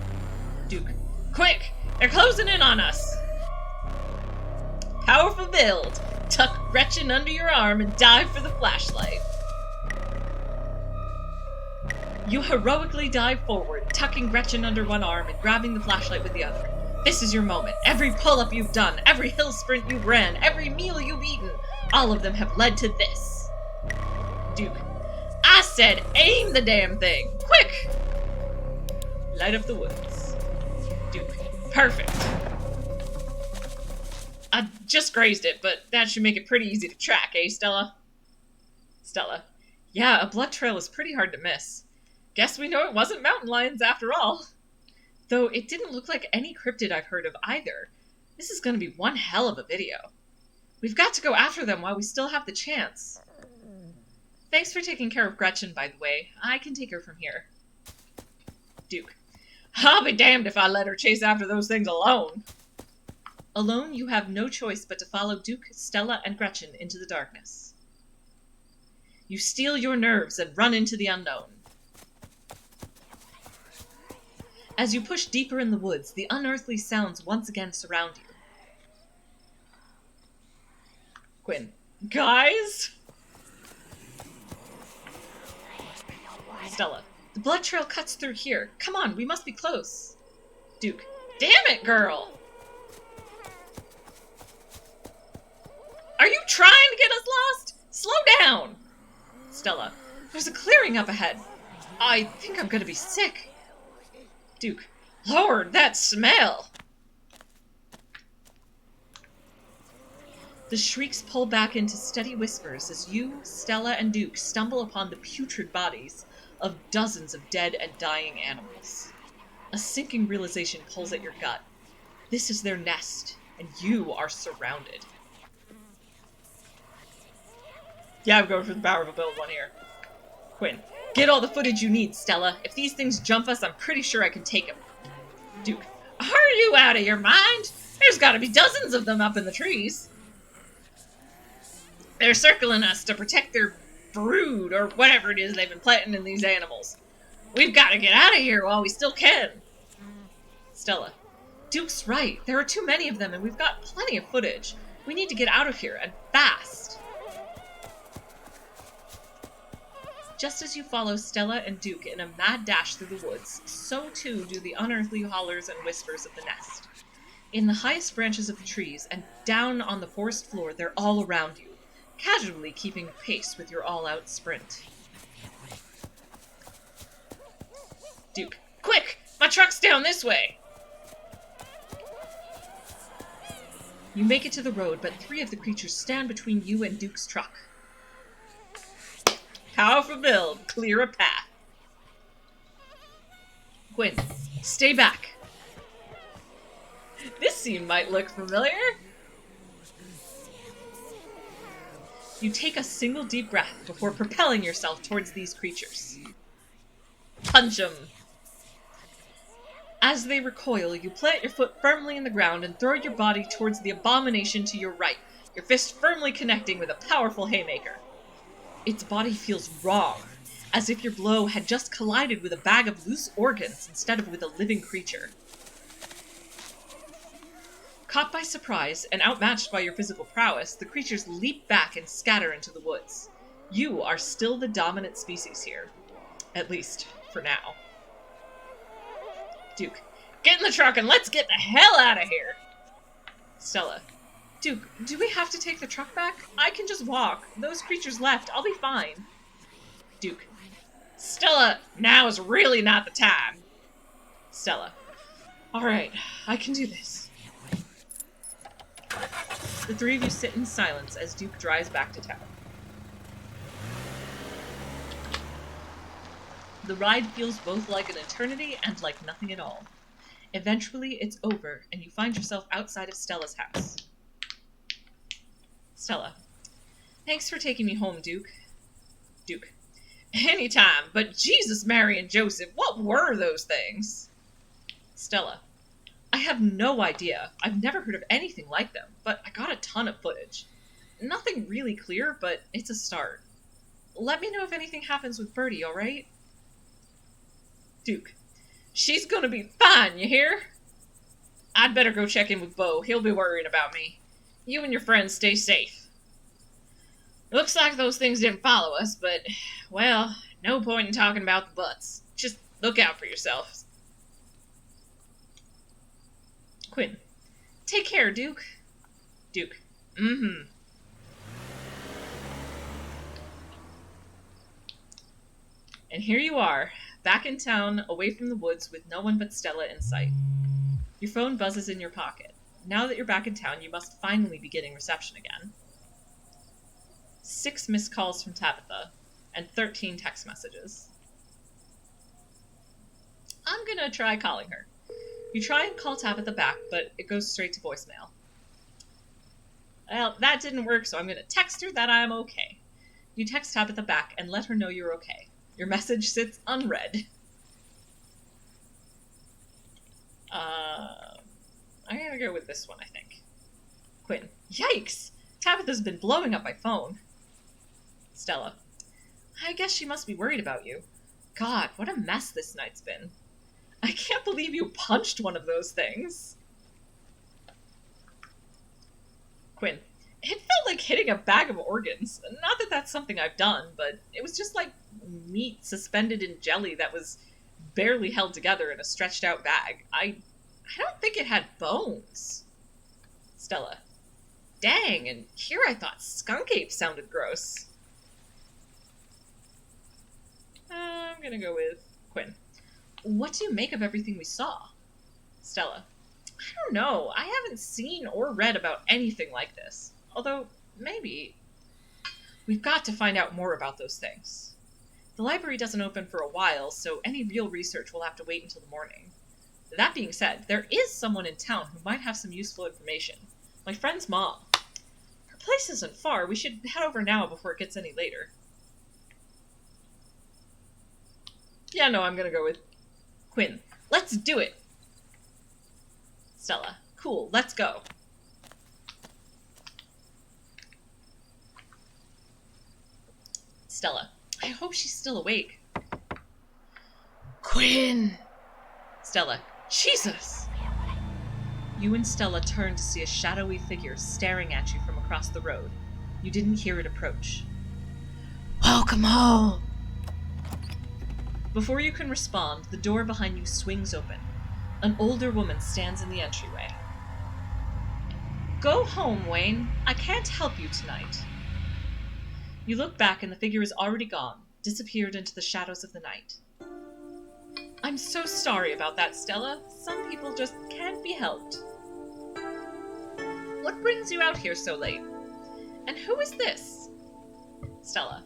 Duke. Quick! They're closing in on us! Powerful build! Tuck Gretchen under your arm and dive for the flashlight. You heroically dive forward, tucking Gretchen under one arm and grabbing the flashlight with the other. This is your moment. Every pull-up you've done, every hill sprint you've ran, every meal you've eaten, all of them have led to this. Duke. I said aim the damn thing! Quick! Light up the woods. Duke. Perfect. I just grazed it, but that should make it pretty easy to track, eh, Stella? Stella. Yeah, a blood trail is pretty hard to miss. Guess we know it wasn't mountain lions after all. Though it didn't look like any cryptid I've heard of either. This is going to be one hell of a video. We've got to go after them while we still have the chance. Thanks for taking care of Gretchen, by the way. I can take her from here. Duke. I'll be damned if I let her chase after those things alone. Alone, you have no choice but to follow Duke, Stella, and Gretchen into the darkness. You steel your nerves and run into the unknown. As you push deeper in the woods, the unearthly sounds once again surround you. Quinn. Guys? Stella. The blood trail cuts through here. Come on, we must be close. Duke. Damn it, girl! Are you trying to get us lost? Slow down! Stella. There's a clearing up ahead. I think I'm gonna be sick. Duke. Lord, that smell! The shrieks pull back into steady whispers as you, Stella, and Duke stumble upon the putrid bodies of dozens of dead and dying animals. A sinking realization pulls at your gut. This is their nest, and you are surrounded. Yeah, I'm going for the powerful build one here. Quinn. Get all the footage you need, Stella. If these things jump us, I'm pretty sure I can take them. Duke. Are you out of your mind? There's gotta be dozens of them up in the trees. They're circling us to protect their brood, or whatever it is they've been planting in these animals. We've gotta get out of here while we still can. Stella. Duke's right. There are too many of them, and we've got plenty of footage. We need to get out of here, and fast. Just as you follow Stella and Duke in a mad dash through the woods, so too do the unearthly hollers and whispers of the nest. In the highest branches of the trees, and down on the forest floor, they're all around you, casually keeping pace with your all-out sprint. Duke. Quick! My truck's down this way! You make it to the road, but 3 of the creatures stand between you and Duke's truck. Powerful build. Clear a path. Quinn. Stay back. This scene might look familiar. You take a single deep breath before propelling yourself towards these creatures. Punch 'em. As they recoil, you plant your foot firmly in the ground and throw your body towards the abomination to your right, your fist firmly connecting with a powerful haymaker. Its body feels wrong, as if your blow had just collided with a bag of loose organs instead of with a living creature. Caught by surprise and outmatched by your physical prowess, the creatures leap back and scatter into the woods. You are still the dominant species here. At least, for now. Duke, get in the truck and let's get the hell out of here! Stella, Duke, do we have to take the truck back? I can just walk. Those creatures left. I'll be fine. Duke, Stella, now is really not the time. Stella, alright, I can do this. The three of you sit in silence as Duke drives back to town. The ride feels both like an eternity and like nothing at all. Eventually, it's over, and you find yourself outside of Stella's house. Stella, thanks for taking me home, Duke. Duke, anytime, but Jesus, Mary, and Joseph, what were those things? Stella, I have no idea. I've never heard of anything like them, but I got a ton of footage. Nothing really clear, but it's a start. Let me know if anything happens with Birdie, alright? Duke, she's gonna be fine, you hear? I'd better go check in with Bo. He'll be worrying about me. You and your friends stay safe. Looks like those things didn't follow us, but, well, no point in talking about the butts. Just look out for yourselves. Quinn, take care, Duke. Duke, mm-hmm. And here you are, back in town, away from the woods, with no one but Stella in sight. Your phone buzzes in your pocket. Now that you're back in town, you must finally be getting reception again. 6 missed calls from Tabitha, and 13 text messages. I'm gonna try calling her. You try and call Tabitha back, but it goes straight to voicemail. Well, that didn't work, so I'm gonna text her that I'm okay. You text Tabitha back and let her know you're okay. Your message sits unread. I'm gonna go with this one, I think. Quinn, yikes! Tabitha's been blowing up my phone. Stella, I guess she must be worried about you. God, what a mess this night's been. I can't believe you punched one of those things. Quinn, it felt like hitting a bag of organs. Not that that's something I've done, but it was just like meat suspended in jelly that was barely held together in a stretched out bag. I don't think it had bones. Stella, dang, and here I thought skunk ape sounded gross. I'm gonna go with Quinn. What do you make of everything we saw? Stella, I don't know. I haven't seen or read about anything like this. Although, maybe. We've got to find out more about those things. The library doesn't open for a while, so any real research will have to wait until the morning. That being said, there is someone in town who might have some useful information. My friend's mom. Her place isn't far. We should head over now before it gets any later. Yeah, no, I'm gonna go with Quinn. Let's do it! Stella. Cool, let's go. Stella. I hope she's still awake. Quinn! Stella. Jesus! You and Stella turn to see a shadowy figure staring at you from across the road. You didn't hear it approach. Welcome home! Before you can respond, the door behind you swings open. An older woman stands in the entryway. Go home, Wayne. I can't help you tonight. You look back and the figure is already gone, disappeared into the shadows of the night. I'm so sorry about that, Stella. Some people just can't be helped. What brings you out here so late? And who is this? Stella.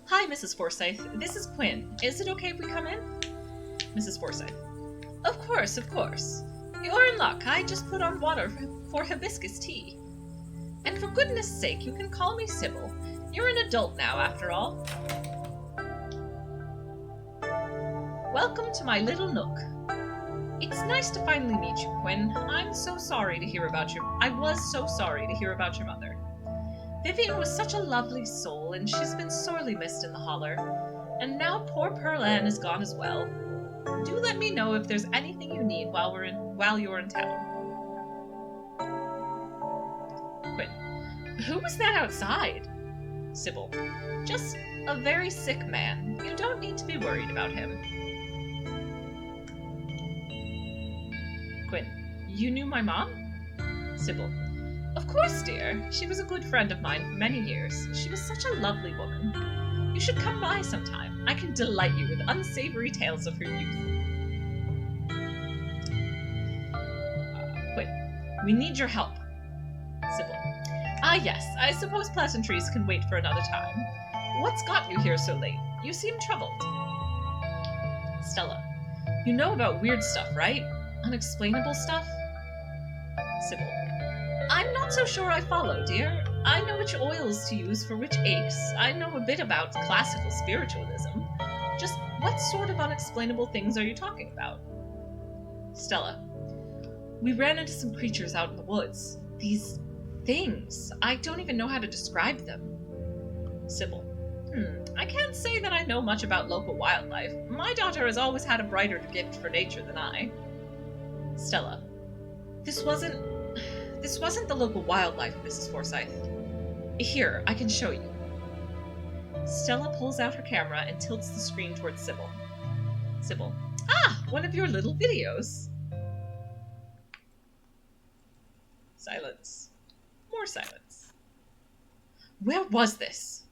Hi, Mrs. Forsyth. This is Quinn. Is it okay if we come in? Mrs. Forsyth. Of course, of course. You're in luck. I just put on water for hibiscus tea. And for goodness sake, you can call me Sybil. You're an adult now, after all. Welcome to my little nook. It's nice to finally meet you, Quinn. I was so sorry to hear about your mother. Vivian was such a lovely soul, and she's been sorely missed in the holler. And now poor Pearl Ann is gone as well. Do let me know if there's anything you need while you're in town. Quinn. Who was that outside? Sybil. Just a very sick man. You don't need to be worried about him. Quinn. You knew my mom? Sybil. Of course, dear. She was a good friend of mine for many years. She was such a lovely woman. You should come by sometime. I can delight you with unsavory tales of her youth. Quinn. We need your help. Sybil. Ah, yes. I suppose pleasantries can wait for another time. What's got you here so late? You seem troubled. Stella. You know about weird stuff, right? Unexplainable stuff? Sybil. I'm not so sure I follow, dear. I know which oils to use for which aches. I know a bit about classical spiritualism. Just what sort of unexplainable things are you talking about? Stella. We ran into some creatures out in the woods. These things. I don't even know how to describe them. Sybil. I can't say that I know much about local wildlife. My daughter has always had a brighter gift for nature than I. Stella. This wasn't the local wildlife, Mrs. Forsyth. Here, I can show you. Stella pulls out her camera and tilts the screen towards Sybil. Sybil. Ah, one of your little videos. Silence. More silence. Where was this?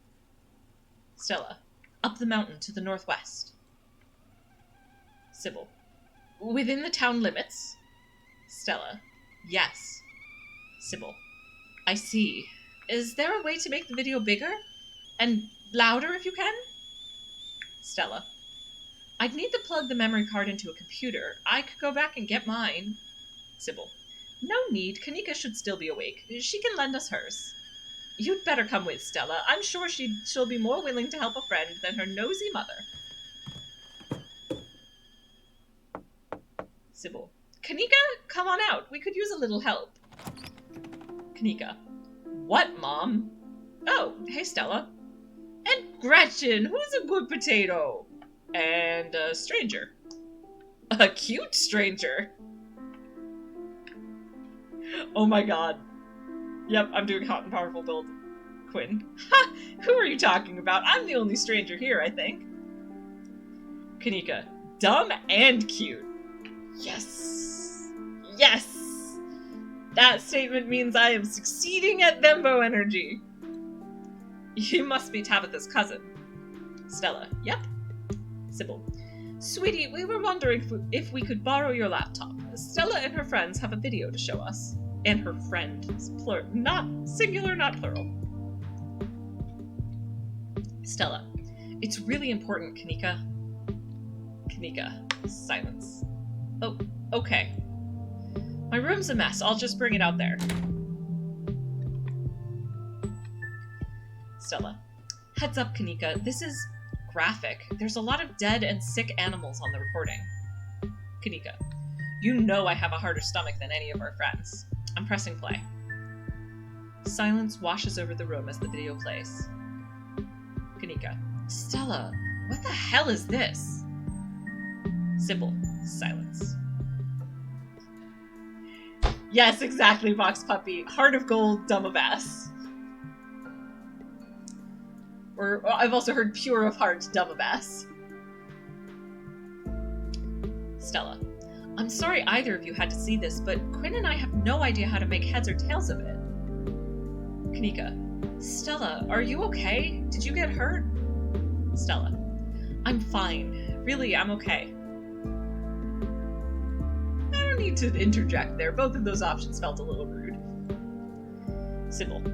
Stella. Up the mountain to the northwest. Sybil. Within the town limits? Stella. Yes. Sybil. I see. Is there a way to make the video bigger? And louder if you can? Stella. I'd need to plug the memory card into a computer. I could go back and get mine. Sybil. No need. Kanika should still be awake. She can lend us hers. You'd better come with, Stella. I'm sure she'll be more willing to help a friend than her nosy mother. Sybil. Kanika, come on out. We could use a little help. Kanika. What, Mom? Oh, hey, Stella. And Gretchen, who's a good potato? And a stranger. A cute stranger. Oh my god. Yep, I'm doing hot and powerful build. Quinn. Ha! Who are you talking about? I'm the only stranger here, I think. Kanika. Dumb and cute. Yes. Yes! That statement means I am succeeding at Thembo energy. You must be Tabitha's cousin. Stella. Yep. Sybil. Sweetie, we were wondering if we could borrow your laptop. Stella and her friends have a video to show us. And her friend. Plural. Not singular, not plural. Stella. It's really important, Kanika. Kanika. Silence. Oh, okay. My room's a mess. I'll just bring it out there. Stella. Heads up, Kanika. This is graphic. There's a lot of dead and sick animals on the recording. Kanika. You know I have a harder stomach than any of our friends. I'm pressing play. Silence washes over the room as the video plays. Kanika. Stella, what the hell is this? Sybil. Silence. Yes, exactly, Vox Puppy. Heart of gold, dumb of ass. Or I've also heard pure of heart, dumb of ass. Stella. I'm sorry either of you had to see this, but Quinn and I have no idea how to make heads or tails of it. Kanika. Stella, are you okay? Did you get hurt? Stella. I'm fine. Really, I'm okay. I don't need to interject there. Both of those options felt a little rude. Sybil.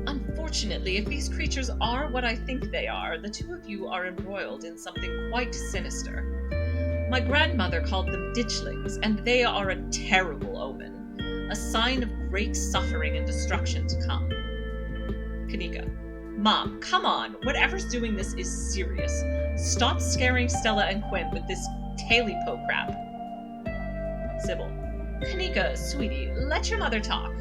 Unfortunately, if these creatures are what I think they are, the two of you are embroiled in something quite sinister. My grandmother called them ditchlings, and they are a terrible omen, a sign of great suffering and destruction to come. Kanika. Mom, come on, whatever's doing this is serious. Stop scaring Stella and Quinn with this tailypo crap. Sybil. Kanika, sweetie, let your mother talk.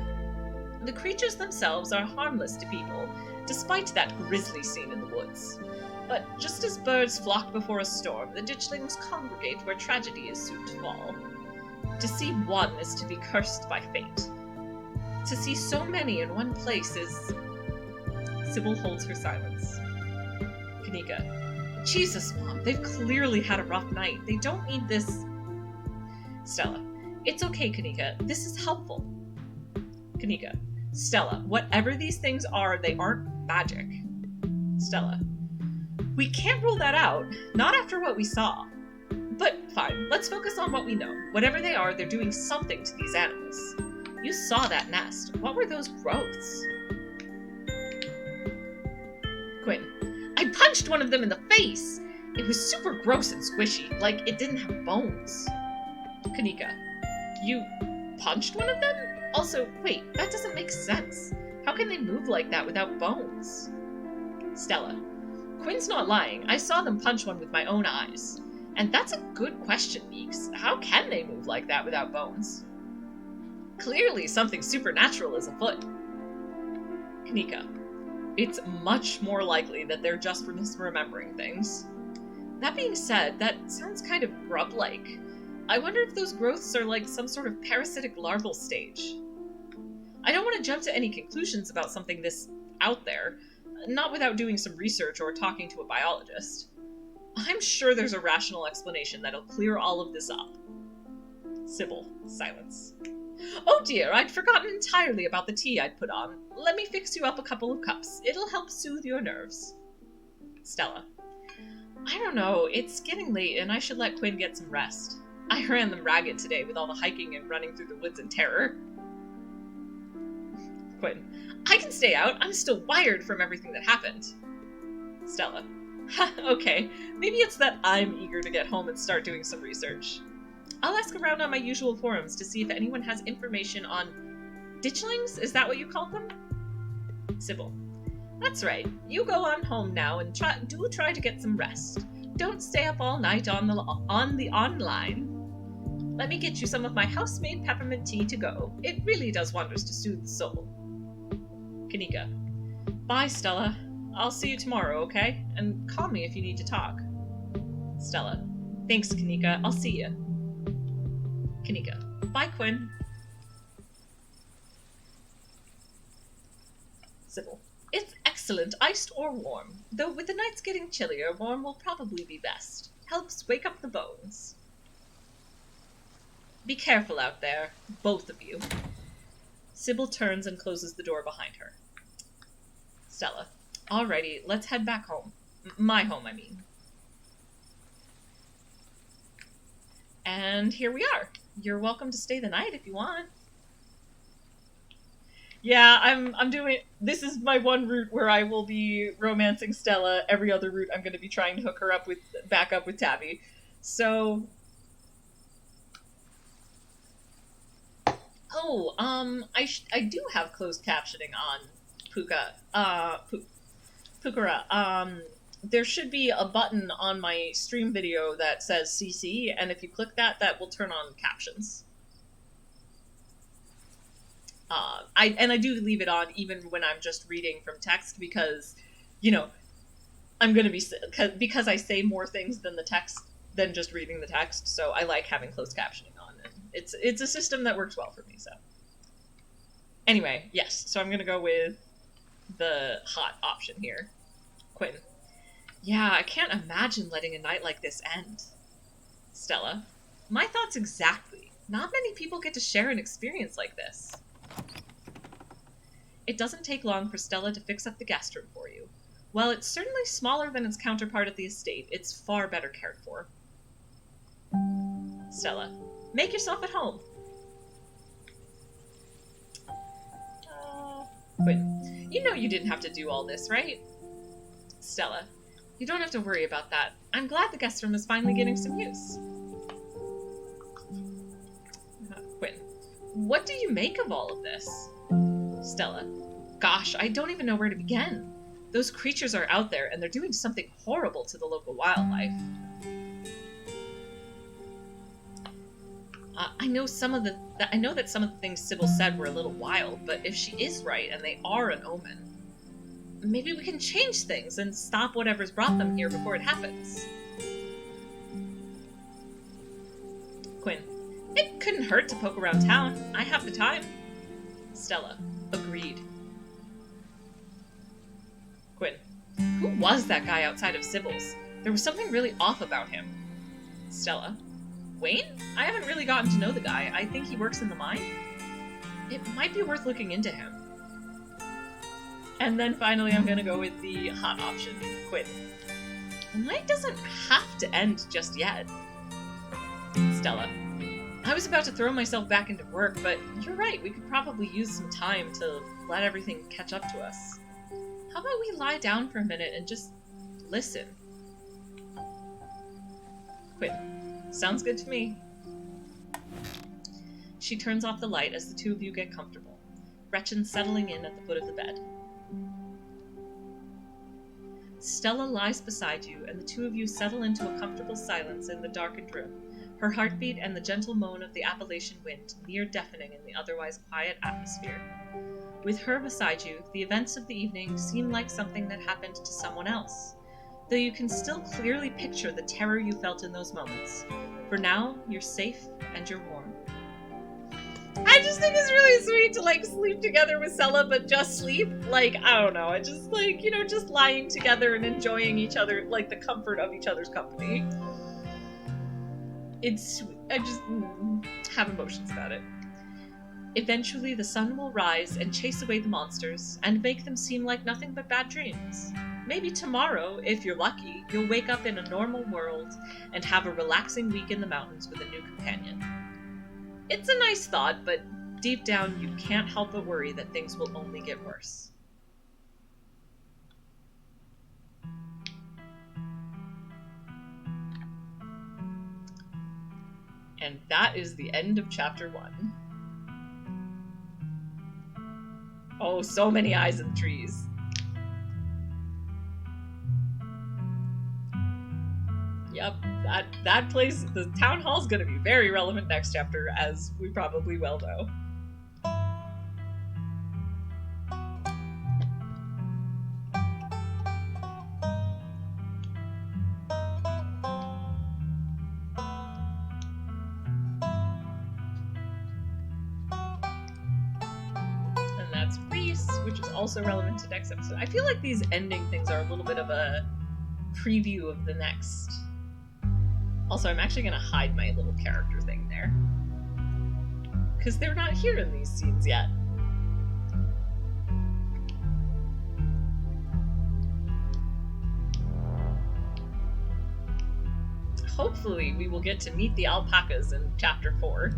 The creatures themselves are harmless to people, despite that grisly scene in the woods. But just as birds flock before a storm, the ditchlings congregate where tragedy is soon to fall. To see one is to be cursed by fate. To see so many in one place is... Sybil holds her silence. Kanika. Jesus, Mom, they've clearly had a rough night. They don't need this... Stella. It's okay, Kanika. This is helpful. Kanika. Stella, whatever these things are, they aren't magic. Stella. We can't rule that out. Not after what we saw. But fine, let's focus on what we know. Whatever they are, they're doing something to these animals. You saw that nest. What were those growths? Quinn. I punched one of them in the face! It was super gross and squishy, like it didn't have bones. Kanika. You punched one of them? Also, wait, that doesn't make sense. How can they move like that without bones? Stella. Quinn's not lying. I saw them punch one with my own eyes. And that's a good question, Meeks. How can they move like that without bones? Clearly something supernatural is afoot. Kanika. It's much more likely that they're just misremembering things. That being said, that sounds kind of grub-like. I wonder if those growths are like some sort of parasitic larval stage. I don't want to jump to any conclusions about something this out there, not without doing some research or talking to a biologist. I'm sure there's a rational explanation that'll clear all of this up. Sybil. Silence. Oh dear, I'd forgotten entirely about the tea I'd put on. Let me fix you up a couple of cups. It'll help soothe your nerves. Stella. I don't know, it's getting late and I should let Quinn get some rest. I ran them ragged today with all the hiking and running through the woods in terror. Quinn. I can stay out. I'm still wired from everything that happened. Stella. Okay, maybe it's that I'm eager to get home and start doing some research. I'll ask around on my usual forums to see if anyone has information on... ditchlings? Is that what you called them? Sybil. That's right. You go on home now and try to get some rest. Don't stay up all night on the online. Let me get you some of my house-made peppermint tea to go. It really does wonders to soothe the soul. Kanika. Bye, Stella. I'll see you tomorrow, okay? And call me if you need to talk. Stella. Thanks, Kanika. I'll see you. Kanika. Bye, Quinn. Sybil. It's excellent, iced or warm. Though with the nights getting chillier, warm will probably be best. Helps wake up the bones. Be careful out there, both of you. Sybil turns and closes the door behind her. Stella. Alrighty, let's head back home. My home, I mean. And here we are. You're welcome to stay the night if you want. Yeah, I'm doing... This is my one route where I will be romancing Stella. Every other route I'm going to be trying to hook her up with... back up with Tabby. So... Oh, I do have closed captioning on Pukara. There should be a button on my stream video that says CC, and if you click that, that will turn on captions. I do leave it on even when I'm just reading from text because, you know, I'm going to be, because I say more things than the text, than just reading the text, so I like having closed captioning on, and it's a system that works well for me, so. Anyway, yes, so I'm going to go with the hot option here. Quinn. Yeah, I can't imagine letting a night like this end. Stella. My thoughts exactly. Not many people get to share an experience like this. It doesn't take long for Stella to fix up the guest room for you. While it's certainly smaller than its counterpart at the estate, it's far better cared for. Stella. Make yourself at home. Quinn. You know you didn't have to do all this, right? Stella. You don't have to worry about that. I'm glad the guest room is finally getting some use. What do you make of all of this? Stella. Gosh, I don't even know where to begin. Those creatures are out there, and they're doing something horrible to the local wildlife. I know that some of the things Sybil said were a little wild, but if she is right and they are an omen, maybe we can change things and stop whatever's brought them here before it happens. Quinn. It couldn't hurt to poke around town. I have the time. Stella. Agreed. Quinn. Who was that guy outside of Sybil's? There was something really off about him. Stella. Wayne? I haven't really gotten to know the guy. I think he works in the mine. It might be worth looking into him. And then finally I'm gonna go with the hot option, Quinn. The night doesn't have to end just yet. Stella. I was about to throw myself back into work, but you're right, we could probably use some time to let everything catch up to us. How about we lie down for a minute and just listen? Quinn. Sounds good to me. She turns off the light as the two of you get comfortable, Gretchen settling in at the foot of the bed. Stella lies beside you, and the two of you settle into a comfortable silence in the darkened room, her heartbeat and the gentle moan of the Appalachian wind near deafening in the otherwise quiet atmosphere. With her beside you, the events of the evening seem like something that happened to someone else, though you can still clearly picture the terror you felt in those moments. For now, you're safe and you're warm. I just think it's really sweet to, like, sleep together with Stella, but just sleep. Like, I don't know, I just, like, you know, just lying together and enjoying each other, like, the comfort of each other's company. It's sweet. I just have emotions about it. Eventually, the sun will rise and chase away the monsters, and make them seem like nothing but bad dreams. Maybe tomorrow, if you're lucky, you'll wake up in a normal world and have a relaxing week in the mountains with a new companion. It's a nice thought, but deep down you can't help but worry that things will only get worse. And that is the end of chapter 1. Oh, so many eyes in the trees. Yep, that place, the town hall's gonna be very relevant next chapter, as we probably well know. And that's Reese, which is also relevant to next episode. I feel like these ending things are a little bit of a preview of the next. Also, I'm actually going to hide my little character thing there, because they're not here in these scenes yet. Hopefully, we will get to meet the alpacas in Chapter 4.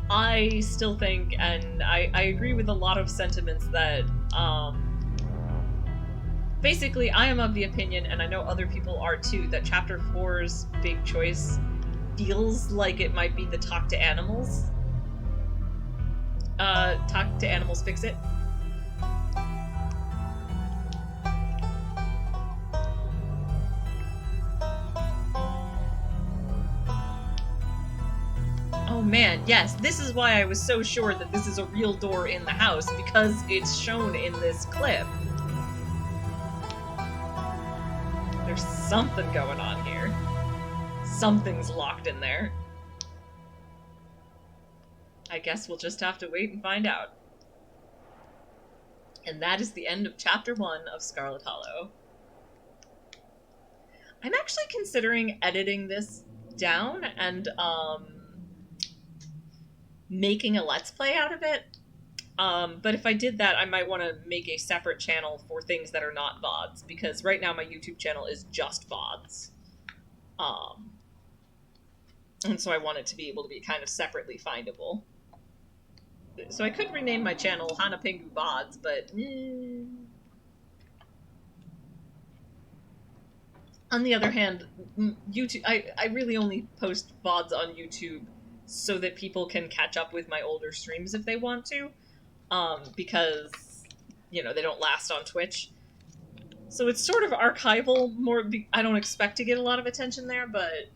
I still think, and I agree with a lot of sentiments that, basically, I am of the opinion, and I know other people are too, that Chapter 4's big choice feels like it might be the talk to animals. Talk to animals, fix it. Oh man, yes, this is why I was so sure that this is a real door in the house, because it's shown in this clip. There's something going on here. Something's locked in there. I guess we'll just have to wait and find out. And that is the end of Chapter 1 of Scarlet Hollow. I'm actually considering editing this down and, making a Let's Play out of it. But if I did that, I might want to make a separate channel for things that are not VODs, because right now my YouTube channel is just VODs. And so I want it to be able to be kind of separately findable. So I could rename my channel Hana Pingu VODs, but... On the other hand, YouTube, I really only post VODs on YouTube so that people can catch up with my older streams if they want to, because, you know, they don't last on Twitch. So it's sort of archival, more, I don't expect to get a lot of attention there, but,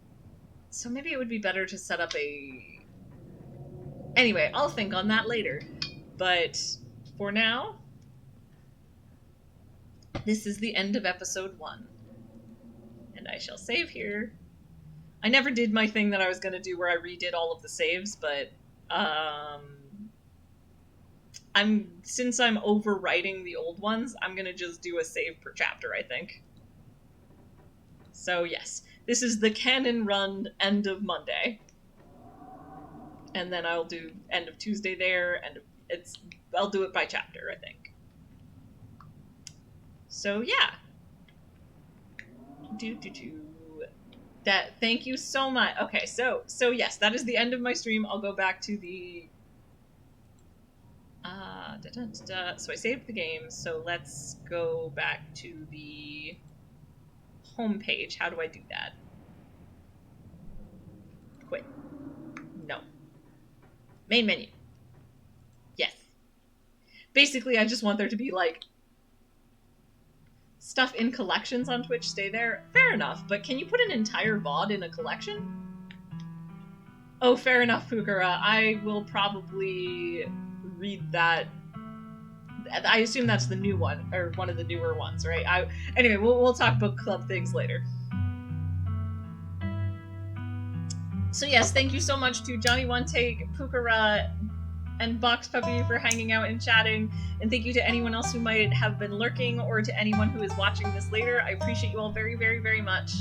so maybe it would be better to set up a, anyway, I'll think on that later. But for now, this is the end of episode 1. And I shall save here. I never did my thing that I was going to do where I redid all of the saves, but since I'm overwriting the old ones, I'm going to just do a save per chapter, I think. So yes, this is the canon run end of Monday. And then I'll do end of Tuesday there, and I'll do it by chapter, I think. So yeah. Thank you so much. Okay, so yes, that is the end of my stream. I'll go back to the so I saved the game, so let's go back to the home page. How do I do that? Quit. No. Main menu. Yes. Basically, I just want there to be, like, stuff in collections on Twitch. Stay there. Fair enough, but can you put an entire VOD in a collection? Oh, fair enough, Pukara. I will probably read that. I assume that's the new one, or one of the newer ones, right? Anyway, we'll talk book club things later. So yes, thank you so much to Johnny One Take, Pukara, and Box Puppy for hanging out and chatting, and thank you to anyone else who might have been lurking, or to anyone who is watching this later. I appreciate you all very, very, very much.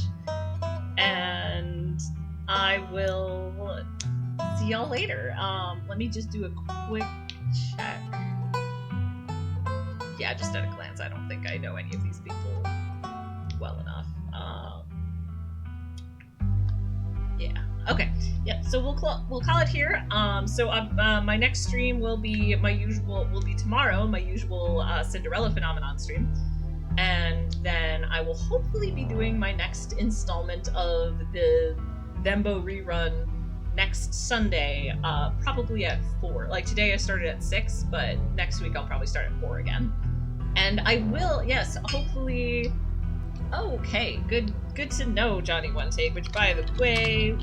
And I will see y'all later. Let me just do a quick check. Yeah, just at a glance, I don't think I know any of these people well enough. Yeah. Okay. Yeah. So we'll call it here. My next stream will be tomorrow, my usual Cinderella Phenomenon stream, and then I will hopefully be doing my next installment of the Thembo rerun next Sunday, probably at 4. Like today I started at 6, but next week I'll probably start at 4 again. And I will, yes, hopefully. Okay, good to know, Johnny One Take, which by the way,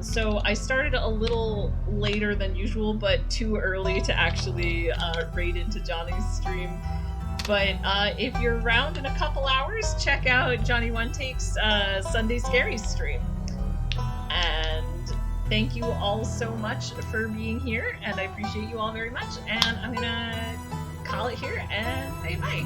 so I started a little later than usual, but too early to actually raid into Johnny's stream. But if you're around in a couple hours, check out Johnny One Take's Sunday Scaries stream. And thank you all so much for being here, and I appreciate you all very much, and I'm gonna call it here and say bye.